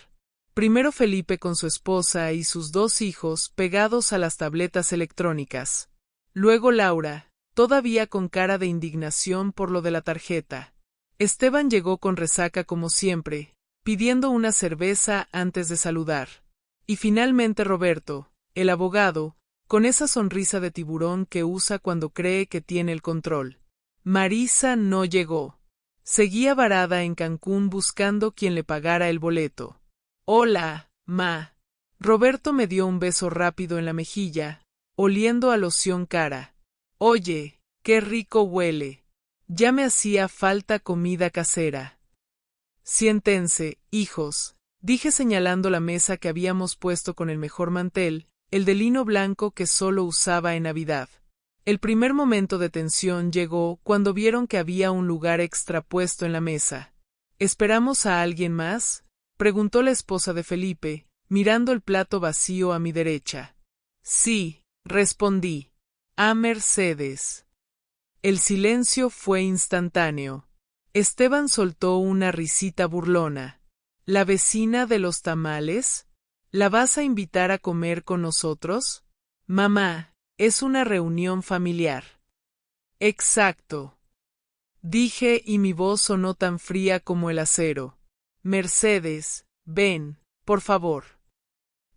Primero Felipe con su esposa y sus 2 hijos pegados a las tabletas electrónicas. Luego Laura, todavía con cara de indignación por lo de la tarjeta. Esteban llegó con resaca como siempre, pidiendo una cerveza antes de saludar. Y finalmente Roberto, el abogado, con esa sonrisa de tiburón que usa cuando cree que tiene el control. Marisa no llegó. Seguía varada en Cancún buscando quien le pagara el boleto. Hola, ma. Roberto me dio un beso rápido en la mejilla, oliendo a loción cara. Oye, qué rico huele. Ya me hacía falta comida casera. Siéntense, hijos, dije señalando la mesa que habíamos puesto con el mejor mantel, el de lino blanco que solo usaba en Navidad. El primer momento de tensión llegó cuando vieron que había un lugar extra puesto en la mesa. ¿Esperamos a alguien más?, preguntó la esposa de Felipe, mirando el plato vacío a mi derecha. Sí, respondí. A Mercedes. El silencio fue instantáneo. Esteban soltó una risita burlona. ¿La vecina de los tamales? ¿La vas a invitar a comer con nosotros? Mamá, es una reunión familiar. Exacto. Dije y mi voz sonó tan fría como el acero. Mercedes, ven, por favor.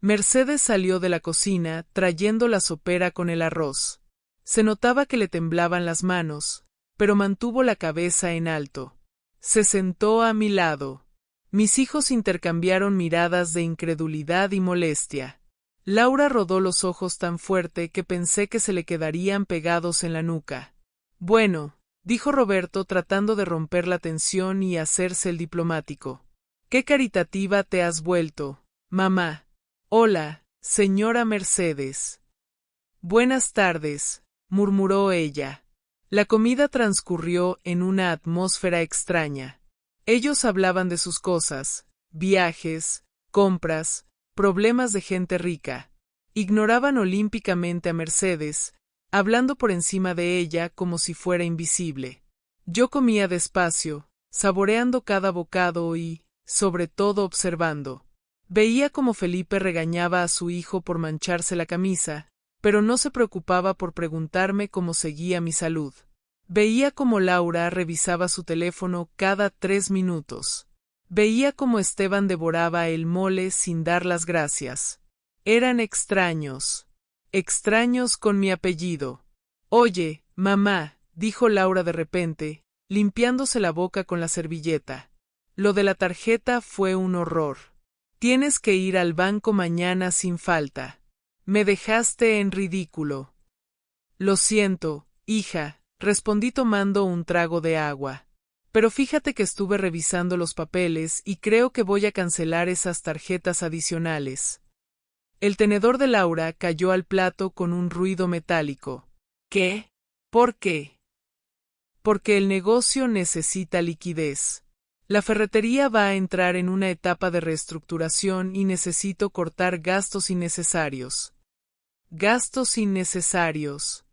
Mercedes salió de la cocina, trayendo la sopera con el arroz. Se notaba que le temblaban las manos, pero mantuvo la cabeza en alto. Se sentó a mi lado. Mis hijos intercambiaron miradas de incredulidad y molestia. Laura rodó los ojos tan fuerte que pensé que se le quedarían pegados en la nuca. Bueno, dijo Roberto tratando de romper la tensión y hacerse el diplomático. Qué caritativa te has vuelto, mamá. Hola, señora Mercedes. Buenas tardes, murmuró ella. La comida transcurrió en una atmósfera extraña. Ellos hablaban de sus cosas, viajes, compras, problemas de gente rica. Ignoraban olímpicamente a Mercedes, hablando por encima de ella como si fuera invisible. Yo comía despacio, saboreando cada bocado y, sobre todo, observando. Veía como Felipe regañaba a su hijo por mancharse la camisa, pero no se preocupaba por preguntarme cómo seguía mi salud. Veía como Laura revisaba su teléfono cada 3 minutos. Veía cómo Esteban devoraba el mole sin dar las gracias. Eran extraños. Extraños con mi apellido. Oye, mamá, dijo Laura de repente, limpiándose la boca con la servilleta. Lo de la tarjeta fue un horror. Tienes que ir al banco mañana sin falta. Me dejaste en ridículo. Lo siento, hija, respondí tomando un trago de agua. Pero fíjate que estuve revisando los papeles y creo que voy a cancelar esas tarjetas adicionales. El tenedor de Laura cayó al plato con un ruido metálico. ¿Qué? ¿Por qué? Porque el negocio necesita liquidez. La ferretería va a entrar en una etapa de reestructuración y necesito cortar gastos innecesarios. Gastos innecesarios.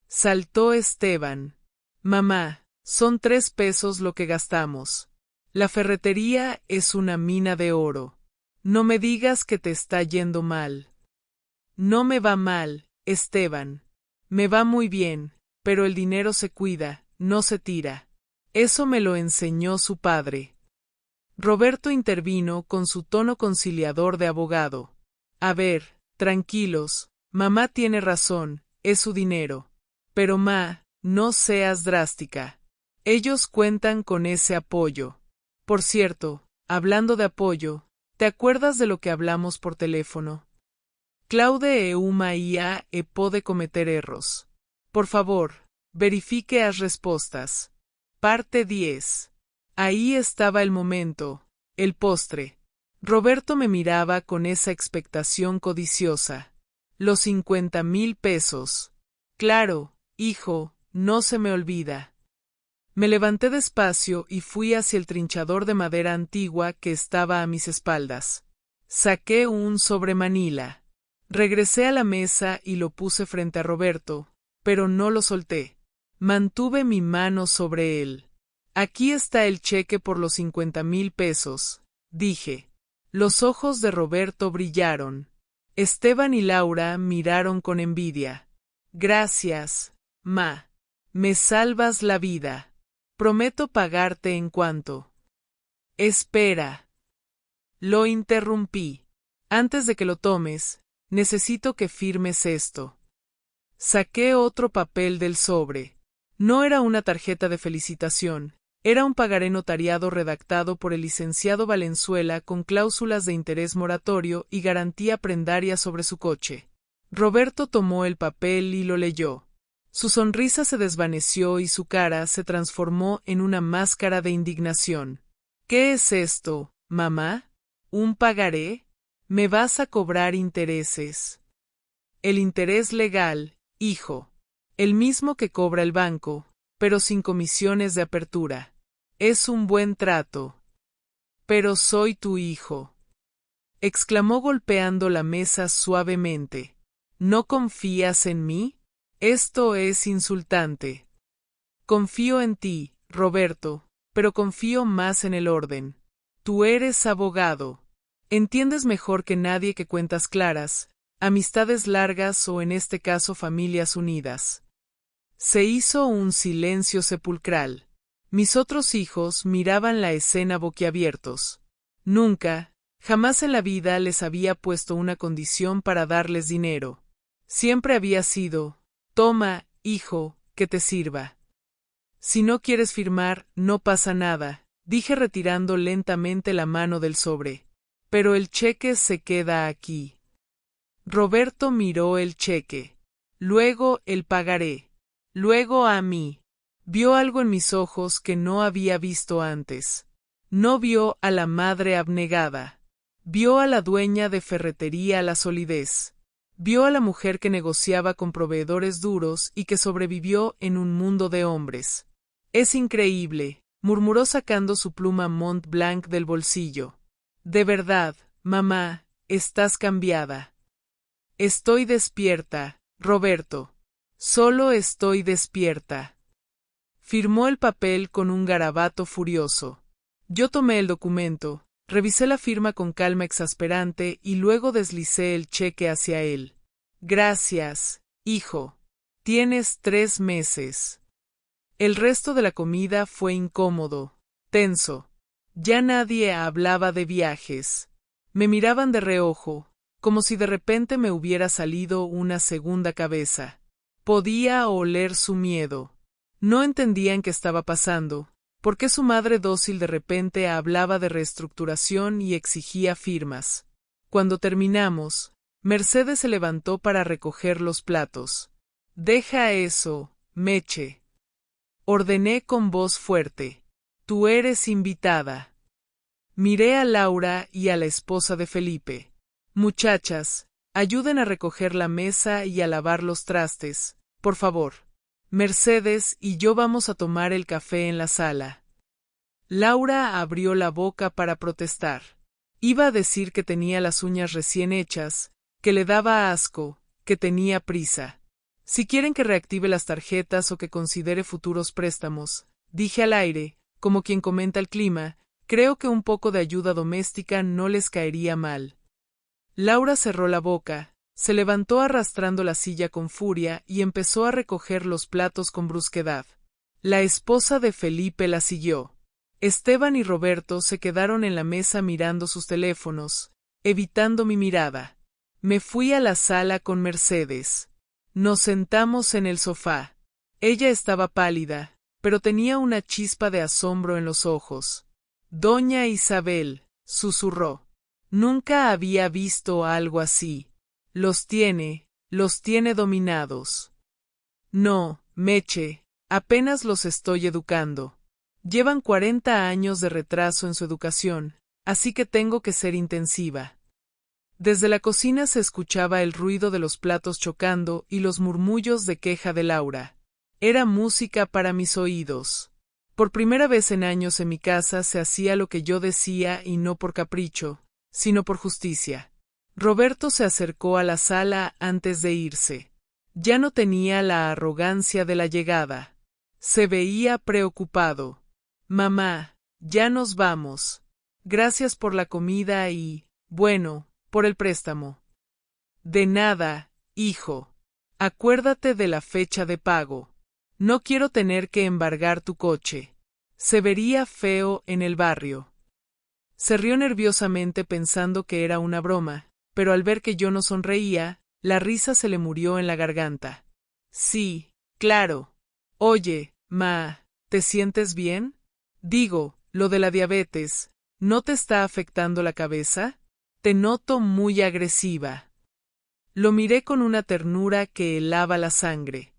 Saltó Esteban. Mamá, son 3 pesos lo que gastamos. La ferretería es una mina de oro. No me digas que te está yendo mal. No me va mal, Esteban. Me va muy bien, pero el dinero se cuida, no se tira. Eso me lo enseñó su padre. Roberto intervino con su tono conciliador de abogado. A ver, tranquilos, mamá tiene razón, es su dinero. Pero ma, no seas drástica. Ellos cuentan con ese apoyo. Por cierto, hablando de apoyo, ¿te acuerdas de lo que hablamos por teléfono? Claude e uma IA e pode cometer erros. Por favor, verifique as respostas. Parte 10. Ahí estaba el momento, el postre. Roberto me miraba con esa expectación codiciosa. Los 50,000 pesos. Claro, hijo, no se me olvida. Me levanté despacio y fui hacia el trinchador de madera antigua que estaba a mis espaldas. Saqué un sobremanila. Regresé a la mesa y lo puse frente a Roberto, pero no lo solté. Mantuve mi mano sobre él. Aquí está el cheque por los 50,000 pesos, dije. Los ojos de Roberto brillaron. Esteban y Laura miraron con envidia. Gracias, ma. Me salvas la vida. Prometo pagarte en cuanto. Espera. Lo interrumpí. Antes de que lo tomes, necesito que firmes esto. Saqué otro papel del sobre. No era una tarjeta de felicitación, era un pagaré notariado redactado por el licenciado Valenzuela con cláusulas de interés moratorio y garantía prendaria sobre su coche. Roberto tomó el papel y lo leyó. Su sonrisa se desvaneció y su cara se transformó en una máscara de indignación. ¿Qué es esto, mamá? ¿Un pagaré? ¿Me vas a cobrar intereses? El interés legal, hijo. El mismo que cobra el banco, pero sin comisiones de apertura. Es un buen trato. Pero soy tu hijo. Exclamó golpeando la mesa suavemente. ¿No confías en mí? Esto es insultante. Confío en ti, Roberto, pero confío más en el orden. Tú eres abogado. Entiendes mejor que nadie que cuentas claras, amistades largas o en este caso familias unidas. Se hizo un silencio sepulcral. Mis otros hijos miraban la escena boquiabiertos. Nunca, jamás en la vida les había puesto una condición para darles dinero. Siempre había sido, toma, hijo, que te sirva. Si no quieres firmar, no pasa nada, dije retirando lentamente la mano del sobre. Pero el cheque se queda aquí. Roberto miró el cheque. Luego el pagaré. Luego a mí. Vio algo en mis ojos que no había visto antes. No vio a la madre abnegada. Vio a la dueña de ferretería La Solidez. Vio a la mujer que negociaba con proveedores duros y que sobrevivió en un mundo de hombres. Es increíble, murmuró sacando su pluma Mont Blanc del bolsillo. De verdad, mamá, estás cambiada. Estoy despierta, Roberto. Solo estoy despierta. Firmó el papel con un garabato furioso. Yo tomé el documento, revisé la firma con calma exasperante y luego deslicé el cheque hacia él. Gracias, hijo. Tienes 3 meses. El resto de la comida fue incómodo, tenso. Ya nadie hablaba de viajes. Me miraban de reojo, como si de repente me hubiera salido una segunda cabeza. Podía oler su miedo. No entendían qué estaba pasando, por qué su madre dócil de repente hablaba de reestructuración y exigía firmas. Cuando terminamos, Mercedes se levantó para recoger los platos. Deja eso, Meche. Ordené con voz fuerte. Tú eres invitada. Miré a Laura y a la esposa de Felipe. Muchachas, ayuden a recoger la mesa y a lavar los trastes, por favor. Mercedes y yo vamos a tomar el café en la sala. Laura abrió la boca para protestar. Iba a decir que tenía las uñas recién hechas, que le daba asco, que tenía prisa. Si quieren que reactive las tarjetas o que considere futuros préstamos, dije al aire, como quien comenta el clima, creo que un poco de ayuda doméstica no les caería mal. Laura cerró la boca, se levantó arrastrando la silla con furia y empezó a recoger los platos con brusquedad. La esposa de Felipe la siguió. Esteban y Roberto se quedaron en la mesa mirando sus teléfonos, evitando mi mirada. Me fui a la sala con Mercedes. Nos sentamos en el sofá. Ella estaba pálida, pero tenía una chispa de asombro en los ojos. Doña Isabel, susurró. Nunca había visto algo así. Los tiene dominados. No, Meche, apenas los estoy educando. Llevan 40 años de retraso en su educación, así que tengo que ser intensiva. Desde la cocina se escuchaba el ruido de los platos chocando y los murmullos de queja de Laura. Era música para mis oídos. Por primera vez en años en mi casa se hacía lo que yo decía y no por capricho, sino por justicia. Roberto se acercó a la sala antes de irse. Ya no tenía la arrogancia de la llegada. Se veía preocupado. Mamá, ya nos vamos. Gracias por la comida y, bueno, por el préstamo. De nada, hijo. Acuérdate de la fecha de pago. No quiero tener que embargar tu coche. Se vería feo en el barrio. Se rió nerviosamente pensando que era una broma, pero al ver que yo no sonreía, la risa se le murió en la garganta. Sí, claro. Oye, ma, ¿te sientes bien? Digo, lo de la diabetes, ¿no te está afectando la cabeza? Te noto muy agresiva. Lo miré con una ternura que helaba la sangre.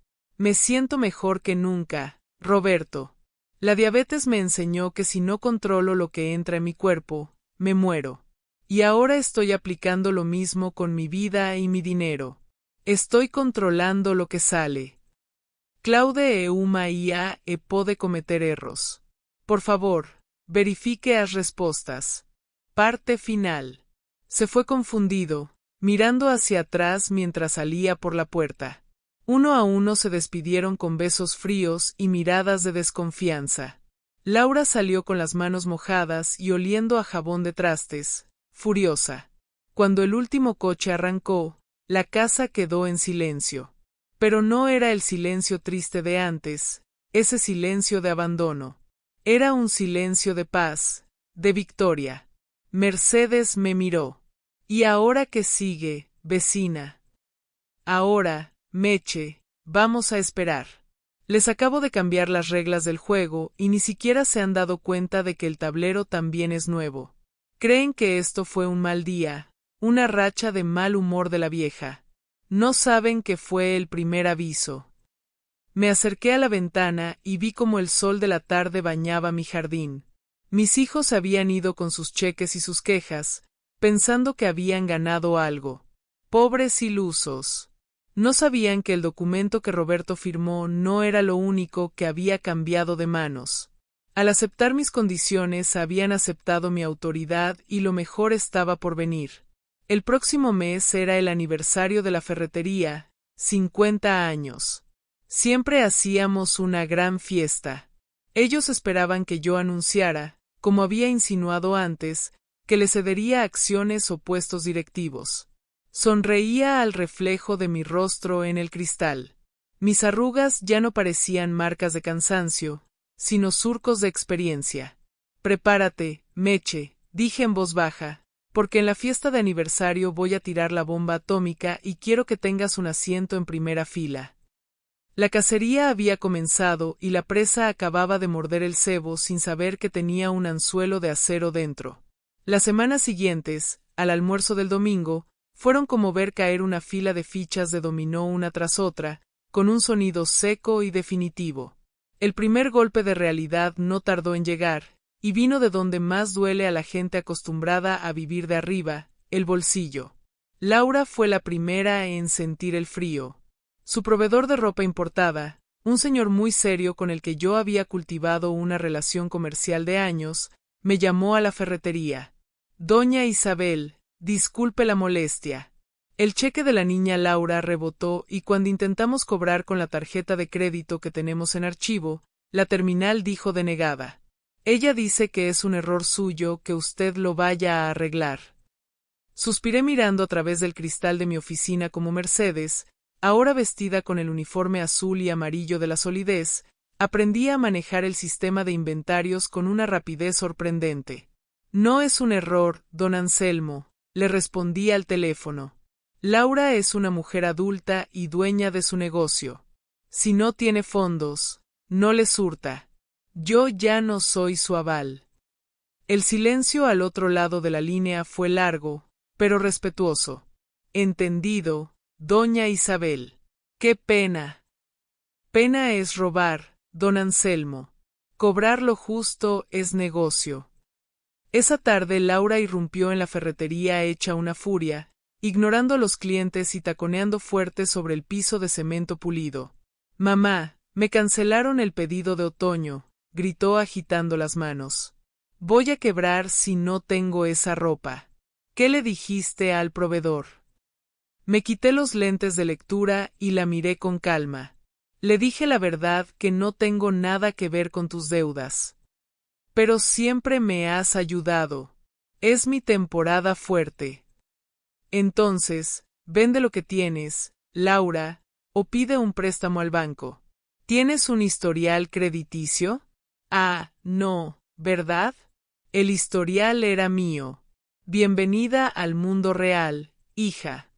Me siento mejor que nunca, Roberto. La diabetes me enseñó que si no controlo lo que entra en mi cuerpo, me muero. Y ahora estoy aplicando lo mismo con mi vida y mi dinero. Estoy controlando lo que sale. Claude uma ia e pode cometer erros. Por favor, verifique as respostas. Parte final. Se fue confundido, mirando hacia atrás mientras salía por la puerta. Uno a uno se despidieron con besos fríos y miradas de desconfianza. Laura salió con las manos mojadas y oliendo a jabón de trastes, furiosa. Cuando el último coche arrancó, la casa quedó en silencio. Pero no era el silencio triste de antes, ese silencio de abandono. Era un silencio de paz, de victoria. Mercedes me miró. ¿Y ahora qué sigue, vecina? Ahora, Meche, vamos a esperar. Les acabo de cambiar las reglas del juego y ni siquiera se han dado cuenta de que el tablero también es nuevo. Creen que esto fue un mal día, una racha de mal humor de la vieja. No saben que fue el primer aviso. Me acerqué a la ventana y vi cómo el sol de la tarde bañaba mi jardín. Mis hijos habían ido con sus cheques y sus quejas, pensando que habían ganado algo. Pobres ilusos. No sabían que el documento que Roberto firmó no era lo único que había cambiado de manos. Al aceptar mis condiciones habían aceptado mi autoridad y lo mejor estaba por venir. El próximo mes era el aniversario de la ferretería, 50 años. Siempre hacíamos una gran fiesta. Ellos esperaban que yo anunciara, como había insinuado antes, que le cedería acciones o puestos directivos. Sonreía al reflejo de mi rostro en el cristal. Mis arrugas ya no parecían marcas de cansancio, sino surcos de experiencia. Prepárate, Meche, dije en voz baja, porque en la fiesta de aniversario voy a tirar la bomba atómica y quiero que tengas un asiento en primera fila. La cacería había comenzado y la presa acababa de morder el cebo sin saber que tenía un anzuelo de acero dentro. Las semanas siguientes, al almuerzo del domingo, fueron como ver caer una fila de fichas de dominó una tras otra, con un sonido seco y definitivo. El primer golpe de realidad no tardó en llegar, y vino de donde más duele a la gente acostumbrada a vivir de arriba, el bolsillo. Laura fue la primera en sentir el frío. Su proveedor de ropa importada, un señor muy serio con el que yo había cultivado una relación comercial de años, me llamó a la ferretería. Doña Isabel, disculpe la molestia. El cheque de la niña Laura rebotó y cuando intentamos cobrar con la tarjeta de crédito que tenemos en archivo, la terminal dijo denegada. Ella dice que es un error suyo, que usted lo vaya a arreglar. Suspiré mirando a través del cristal de mi oficina como Mercedes, ahora vestida con el uniforme azul y amarillo de la solidez, aprendía a manejar el sistema de inventarios con una rapidez sorprendente. No es un error, don Anselmo, le respondí al teléfono. Laura es una mujer adulta y dueña de su negocio. Si no tiene fondos, no le surta. Yo ya no soy su aval. El silencio al otro lado de la línea fue largo, pero respetuoso. Entendido, doña Isabel. ¡Qué pena! Pena es robar, don Anselmo. Cobrar lo justo es negocio. Esa tarde Laura irrumpió en la ferretería hecha una furia, ignorando a los clientes y taconeando fuerte sobre el piso de cemento pulido. Mamá, Me cancelaron el pedido de otoño, gritó agitando las manos. Voy a quebrar si no tengo esa ropa. ¿Qué le dijiste al proveedor? Me quité los lentes de lectura y la miré con calma. Le dije la verdad, que no tengo nada que ver con tus deudas. Pero siempre me has ayudado. Es mi temporada fuerte. Entonces, vende lo que tienes, Laura, o pide un préstamo al banco. ¿Tienes un historial crediticio? Ah, no, ¿verdad? El historial era mío. Bienvenida al mundo real, hija.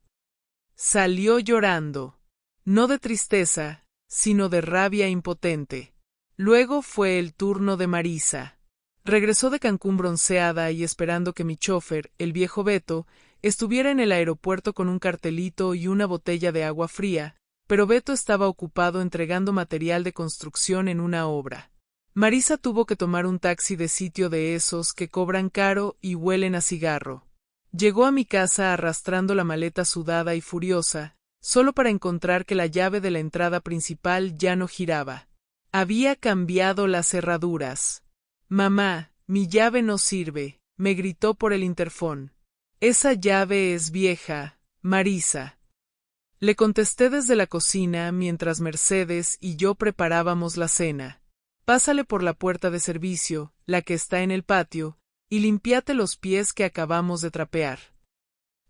Salió llorando. No de tristeza, sino de rabia impotente. Luego fue el turno de Marisa. Regresó de Cancún bronceada y esperando que mi chofer, el viejo Beto, estuviera en el aeropuerto con un cartelito y una botella de agua fría, pero Beto estaba ocupado entregando material de construcción en una obra. Marisa tuvo que tomar un taxi de sitio de esos que cobran caro y huelen a cigarro. Llegó a mi casa arrastrando la maleta sudada y furiosa, solo para encontrar que la llave de la entrada principal ya no giraba. Había cambiado las cerraduras. Mamá, mi llave no sirve, me gritó por el interfón. Esa llave es vieja, Marisa. Le contesté desde la cocina mientras Mercedes y yo preparábamos la cena. Pásale por la puerta de servicio, la que está en el patio, y limpiate los pies que acabamos de trapear.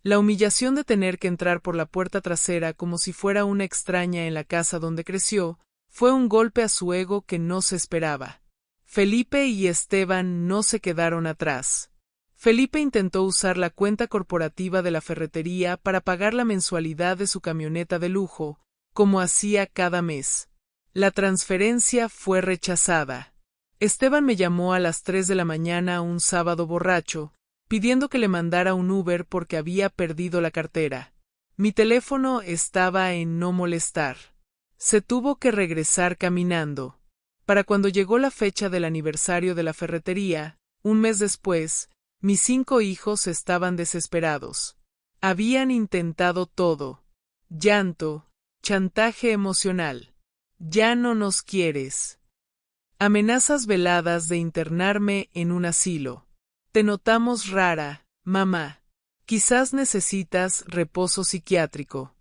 La humillación de tener que entrar por la puerta trasera como si fuera una extraña en la casa donde creció, fue un golpe a su ego que no se esperaba. Felipe y Esteban no se quedaron atrás. Felipe intentó usar la cuenta corporativa de la ferretería para pagar la mensualidad de su camioneta de lujo, como hacía cada mes. La transferencia fue rechazada. Esteban me llamó a las 3 de la mañana un sábado borracho, pidiendo que le mandara un Uber porque había perdido la cartera. Mi teléfono estaba en no molestar. Se tuvo que regresar caminando. Para cuando llegó la fecha del aniversario de la ferretería, un mes después, mis 5 hijos estaban desesperados. Habían intentado todo. Llanto, chantaje emocional. Ya no nos quieres. Amenazas veladas de internarme en un asilo. Te notamos rara, mamá. Quizás necesitas reposo psiquiátrico.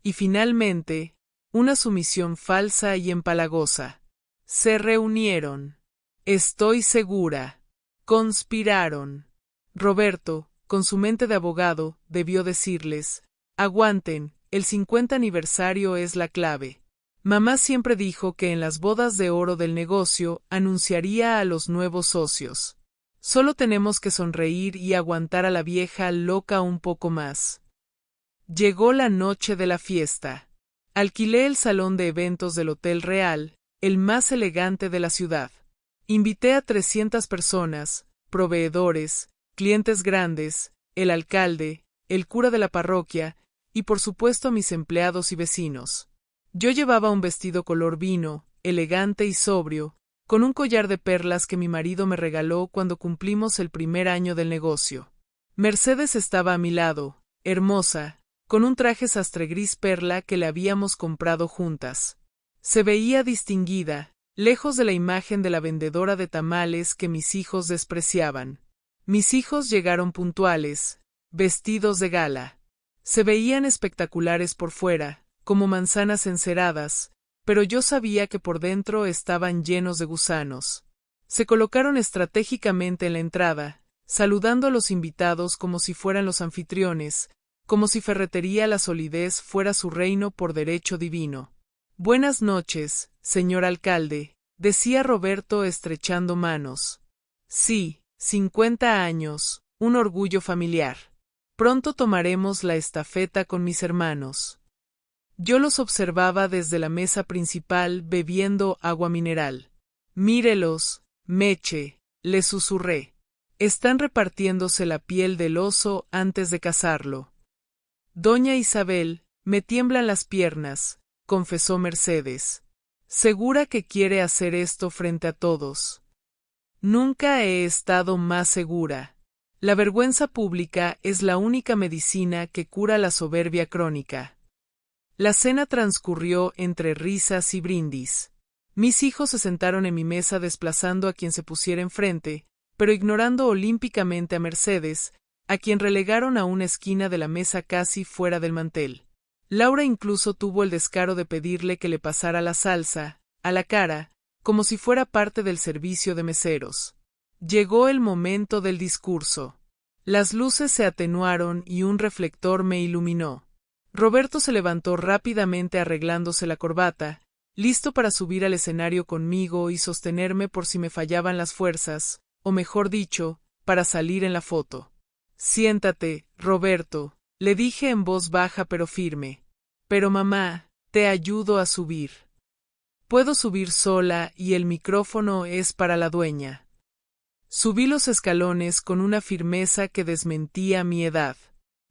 Y finalmente, una sumisión falsa y empalagosa. Se reunieron. Estoy segura. Conspiraron. Roberto, con su mente de abogado, debió decirles: aguanten, el 50 aniversario es la clave. Mamá siempre dijo que en las bodas de oro del negocio anunciaría a los nuevos socios. Solo tenemos que sonreír y aguantar a la vieja loca un poco más. Llegó la noche de la fiesta. Alquilé el salón de eventos del Hotel Real, el más elegante de la ciudad. Invité a 300 personas, proveedores, clientes grandes, el alcalde, el cura de la parroquia y por supuesto a mis empleados y vecinos. Yo llevaba un vestido color vino, elegante y sobrio, con un collar de perlas que mi marido me regaló cuando cumplimos el primer año del negocio. Mercedes estaba a mi lado, hermosa, con un traje sastre gris perla que le habíamos comprado juntas. Se veía distinguida, lejos de la imagen de la vendedora de tamales que mis hijos despreciaban. Mis hijos llegaron puntuales, vestidos de gala. Se veían espectaculares por fuera, como manzanas enceradas, pero yo sabía que por dentro estaban llenos de gusanos. Se colocaron estratégicamente en la entrada, saludando a los invitados como si fueran los anfitriones, como si Ferretería La Solidez fuera su reino por derecho divino. Buenas noches, señor alcalde, decía Roberto estrechando manos. Sí, 50 años, un orgullo familiar. Pronto tomaremos la estafeta con mis hermanos. Yo los observaba desde la mesa principal bebiendo agua mineral. Mírelos, Meche, le susurré. Están repartiéndose la piel del oso antes de cazarlo. Doña Isabel, me tiemblan las piernas, confesó Mercedes. ¿Segura que quiere hacer esto frente a todos? Nunca he estado más segura. La vergüenza pública es la única medicina que cura la soberbia crónica. La cena transcurrió entre risas y brindis. Mis hijos se sentaron en mi mesa desplazando a quien se pusiera enfrente, pero ignorando olímpicamente a Mercedes, a quien relegaron a una esquina de la mesa casi fuera del mantel. Laura incluso tuvo el descaro de pedirle que le pasara la salsa, a la cara, como si fuera parte del servicio de meseros. Llegó el momento del discurso. Las luces se atenuaron y un reflector me iluminó. Roberto se levantó rápidamente arreglándose la corbata, listo para subir al escenario conmigo y sostenerme por si me fallaban las fuerzas, o mejor dicho, para salir en la foto. Siéntate, Roberto, le dije en voz baja pero firme. Pero mamá, te ayudo a subir. Puedo subir sola y el micrófono es para la dueña. Subí los escalones con una firmeza que desmentía mi edad.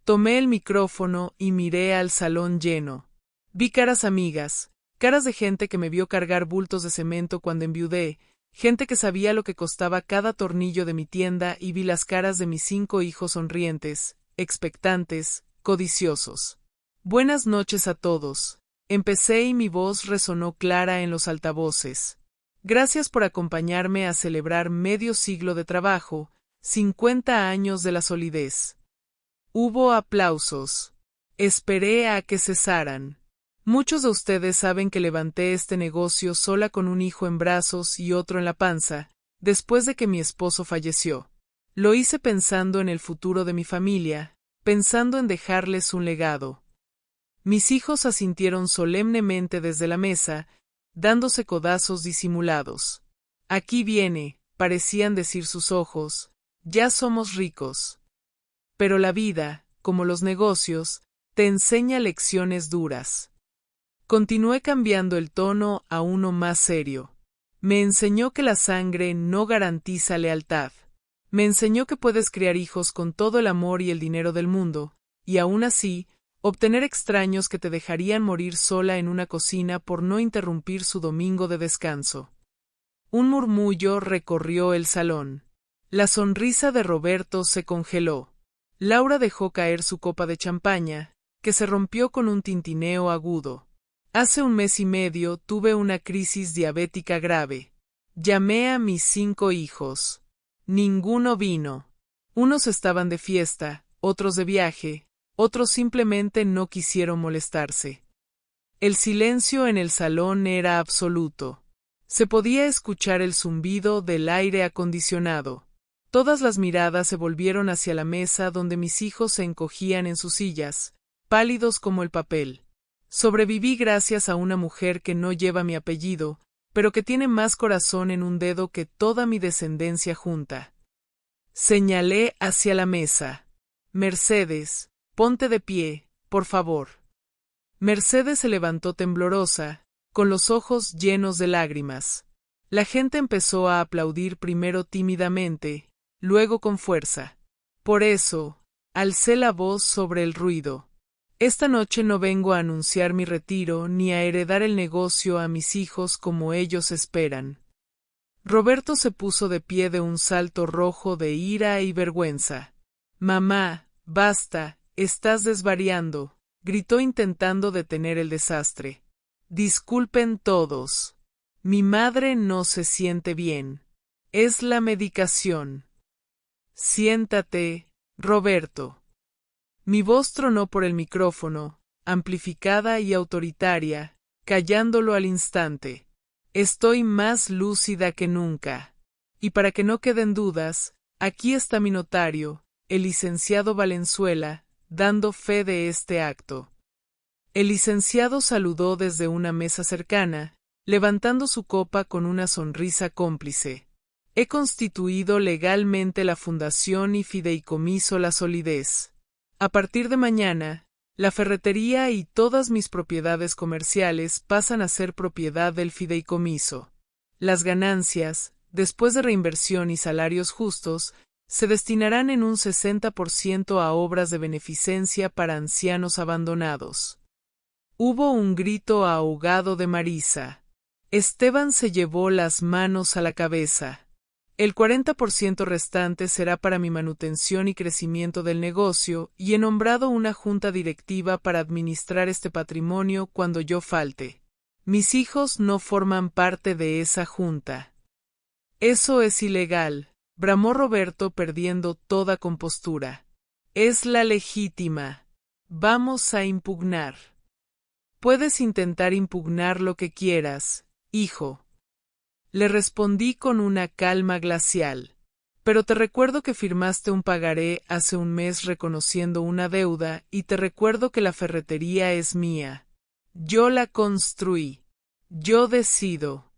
Tomé el micrófono y miré al salón lleno. Vi caras amigas, caras de gente que me vio cargar bultos de cemento cuando enviudé, gente que sabía lo que costaba cada tornillo de mi tienda y vi las caras de mis 5 hijos sonrientes, expectantes, codiciosos. Buenas noches a todos. Empecé y mi voz resonó clara en los altavoces. Gracias por acompañarme a celebrar medio siglo de trabajo, 50 años de la solidez. Hubo aplausos. Esperé a que cesaran. Muchos de ustedes saben que levanté este negocio sola con un hijo en brazos y otro en la panza, después de que mi esposo falleció. Lo hice pensando en el futuro de mi familia, pensando en dejarles un legado. Mis hijos asintieron solemnemente desde la mesa, dándose codazos disimulados. Aquí viene, parecían decir sus ojos, ya somos ricos. Pero la vida, como los negocios, te enseña lecciones duras. Continué cambiando el tono a uno más serio. Me enseñó que la sangre no garantiza lealtad. Me enseñó que puedes criar hijos con todo el amor y el dinero del mundo, y aún así, obtener extraños que te dejarían morir sola en una cocina por no interrumpir su domingo de descanso. Un murmullo recorrió el salón. La sonrisa de Roberto se congeló. Laura dejó caer su copa de champaña, que se rompió con un tintineo agudo. Hace 1 mes y medio tuve una crisis diabética grave. Llamé a mis 5 hijos. Ninguno vino. Unos estaban de fiesta, otros de viaje, otros simplemente no quisieron molestarse. El silencio en el salón era absoluto. Se podía escuchar el zumbido del aire acondicionado. Todas las miradas se volvieron hacia la mesa donde mis hijos se encogían en sus sillas, pálidos como el papel. Sobreviví gracias a una mujer que no lleva mi apellido, pero que tiene más corazón en un dedo que toda mi descendencia junta. Señalé hacia la mesa. Mercedes, ponte de pie, por favor. Mercedes se levantó temblorosa, con los ojos llenos de lágrimas. La gente empezó a aplaudir primero tímidamente, luego con fuerza. Por eso, alcé la voz sobre el ruido. Esta noche no vengo a anunciar mi retiro ni a heredar el negocio a mis hijos como ellos esperan. Roberto se puso de pie de un salto rojo de ira y vergüenza. Mamá, basta, estás desvariando, gritó intentando detener el desastre. Disculpen todos. Mi madre no se siente bien. Es la medicación. Siéntate, Roberto. Mi voz tronó por el micrófono, amplificada y autoritaria, callándolo al instante. Estoy más lúcida que nunca. Y para que no queden dudas, aquí está mi notario, el licenciado Valenzuela, dando fe de este acto. El licenciado saludó desde una mesa cercana, levantando su copa con una sonrisa cómplice. He constituido legalmente la Fundación y Fideicomiso La Solidez. A partir de mañana, la ferretería y todas mis propiedades comerciales pasan a ser propiedad del fideicomiso. Las ganancias, después de reinversión y salarios justos, se destinarán en un 60% a obras de beneficencia para ancianos abandonados. Hubo un grito ahogado de Marisa. Esteban se llevó las manos a la cabeza. El 40% restante será para mi manutención y crecimiento del negocio, y he nombrado una junta directiva para administrar este patrimonio cuando yo falte. Mis hijos no forman parte de esa junta. Eso es ilegal, bramó Roberto perdiendo toda compostura. Es la legítima. Vamos a impugnar. Puedes intentar impugnar lo que quieras, hijo. Le respondí con una calma glacial. Pero te recuerdo que firmaste un pagaré hace un mes reconociendo una deuda y te recuerdo que la ferretería es mía. Yo la construí. Yo decido.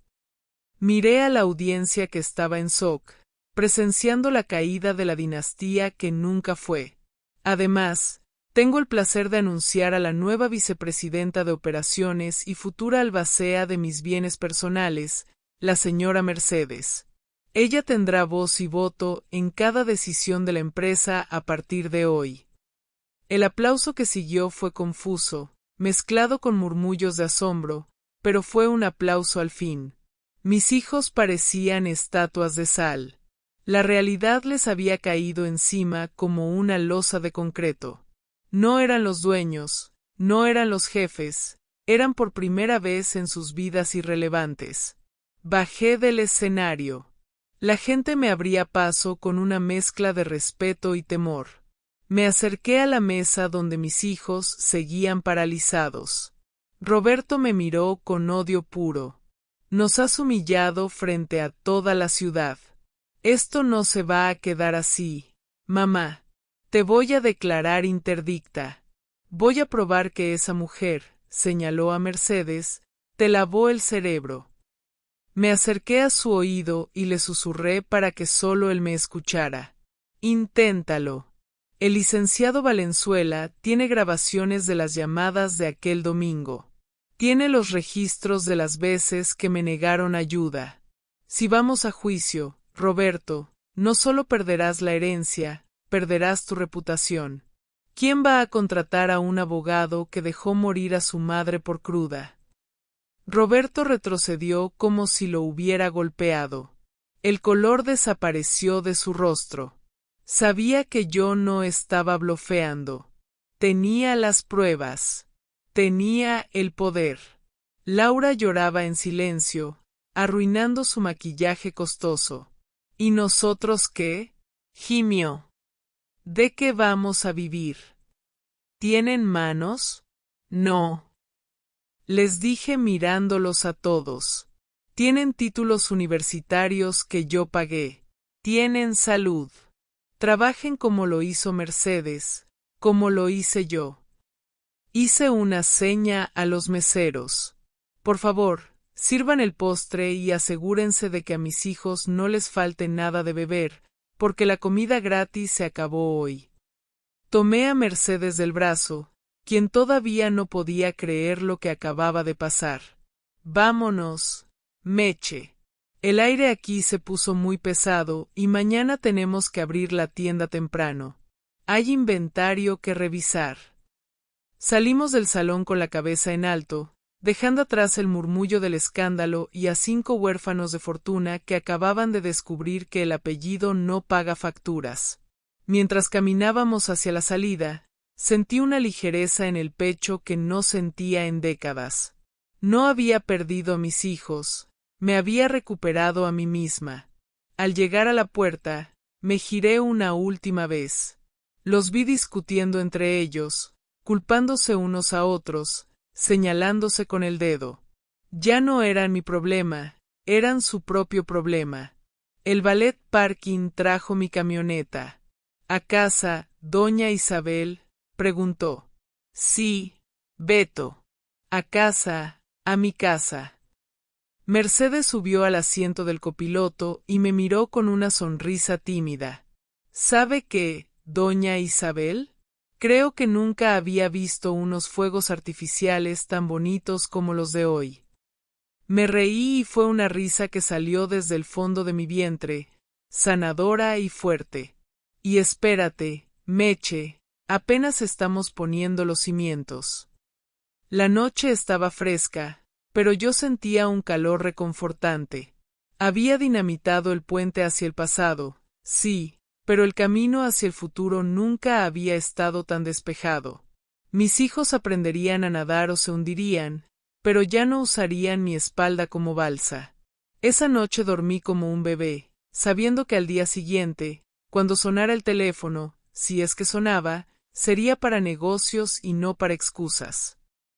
Miré a la audiencia que estaba en shock, presenciando la caída de la dinastía que nunca fue. Además, tengo el placer de anunciar a la nueva vicepresidenta de operaciones y futura albacea de mis bienes personales, la señora Mercedes. Ella tendrá voz y voto en cada decisión de la empresa a partir de hoy. El aplauso que siguió fue confuso, mezclado con murmullos de asombro, pero fue un aplauso al fin. Mis hijos parecían estatuas de sal. La realidad les había caído encima como una losa de concreto. No eran los dueños, no eran los jefes, eran por primera vez en sus vidas irrelevantes. Bajé del escenario. La gente me abría paso con una mezcla de respeto y temor. Me acerqué a la mesa donde mis hijos seguían paralizados. Roberto me miró con odio puro. Nos has humillado frente a toda la ciudad. Esto no se va a quedar así, mamá. Te voy a declarar interdicta. Voy a probar que esa mujer, señaló a Mercedes, te lavó el cerebro. Me acerqué a su oído y le susurré para que solo él me escuchara. Inténtalo. El licenciado Valenzuela tiene grabaciones de las llamadas de aquel domingo. Tiene los registros de las veces que me negaron ayuda. Si vamos a juicio, Roberto, no solo perderás la herencia, perderás tu reputación. ¿Quién va a contratar a un abogado que dejó morir a su madre por cruda? Roberto retrocedió como si lo hubiera golpeado. El color desapareció de su rostro. Sabía que yo no estaba blofeando. Tenía las pruebas. Tenía el poder. Laura lloraba en silencio, arruinando su maquillaje costoso. ¿Y nosotros qué? Gimió. ¿De qué vamos a vivir? ¿Tienen manos? No. Les dije mirándolos a todos. Tienen títulos universitarios que yo pagué. Tienen salud. Trabajen como lo hizo Mercedes, como lo hice yo. Hice una seña a los meseros. Por favor, sirvan el postre y asegúrense de que a mis hijos no les falte nada de beber, porque la comida gratis se acabó hoy. Tomé a Mercedes del brazo, quien todavía no podía creer lo que acababa de pasar. Vámonos, Meche. El aire aquí se puso muy pesado y mañana tenemos que abrir la tienda temprano. Hay inventario que revisar. Salimos del salón con la cabeza en alto, dejando atrás el murmullo del escándalo y a 5 huérfanos de fortuna que acababan de descubrir que el apellido no paga facturas. Mientras caminábamos hacia la salida, sentí una ligereza en el pecho que no sentía en décadas. No había perdido a mis hijos, me había recuperado a mí misma. Al llegar a la puerta, me giré una última vez. Los vi discutiendo entre ellos, culpándose unos a otros, señalándose con el dedo. Ya no eran mi problema, eran su propio problema. El ballet parking trajo mi camioneta. ¿A casa, doña Isabel? Preguntó. Sí, Beto. A casa, a mi casa. Mercedes subió al asiento del copiloto y me miró con una sonrisa tímida. ¿Sabe qué, doña Isabel? Creo que nunca había visto unos fuegos artificiales tan bonitos como los de hoy. Me reí y fue una risa que salió desde el fondo de mi vientre, sanadora y fuerte. Y espérate, Meche, apenas estamos poniendo los cimientos. La noche estaba fresca, pero yo sentía un calor reconfortante. Había dinamitado el puente hacia el pasado, sí, pero el camino hacia el futuro nunca había estado tan despejado. Mis hijos aprenderían a nadar o se hundirían, pero ya no usarían mi espalda como balsa. Esa noche dormí como un bebé, sabiendo que al día siguiente, cuando sonara el teléfono, si es que sonaba, sería para negocios y no para excusas.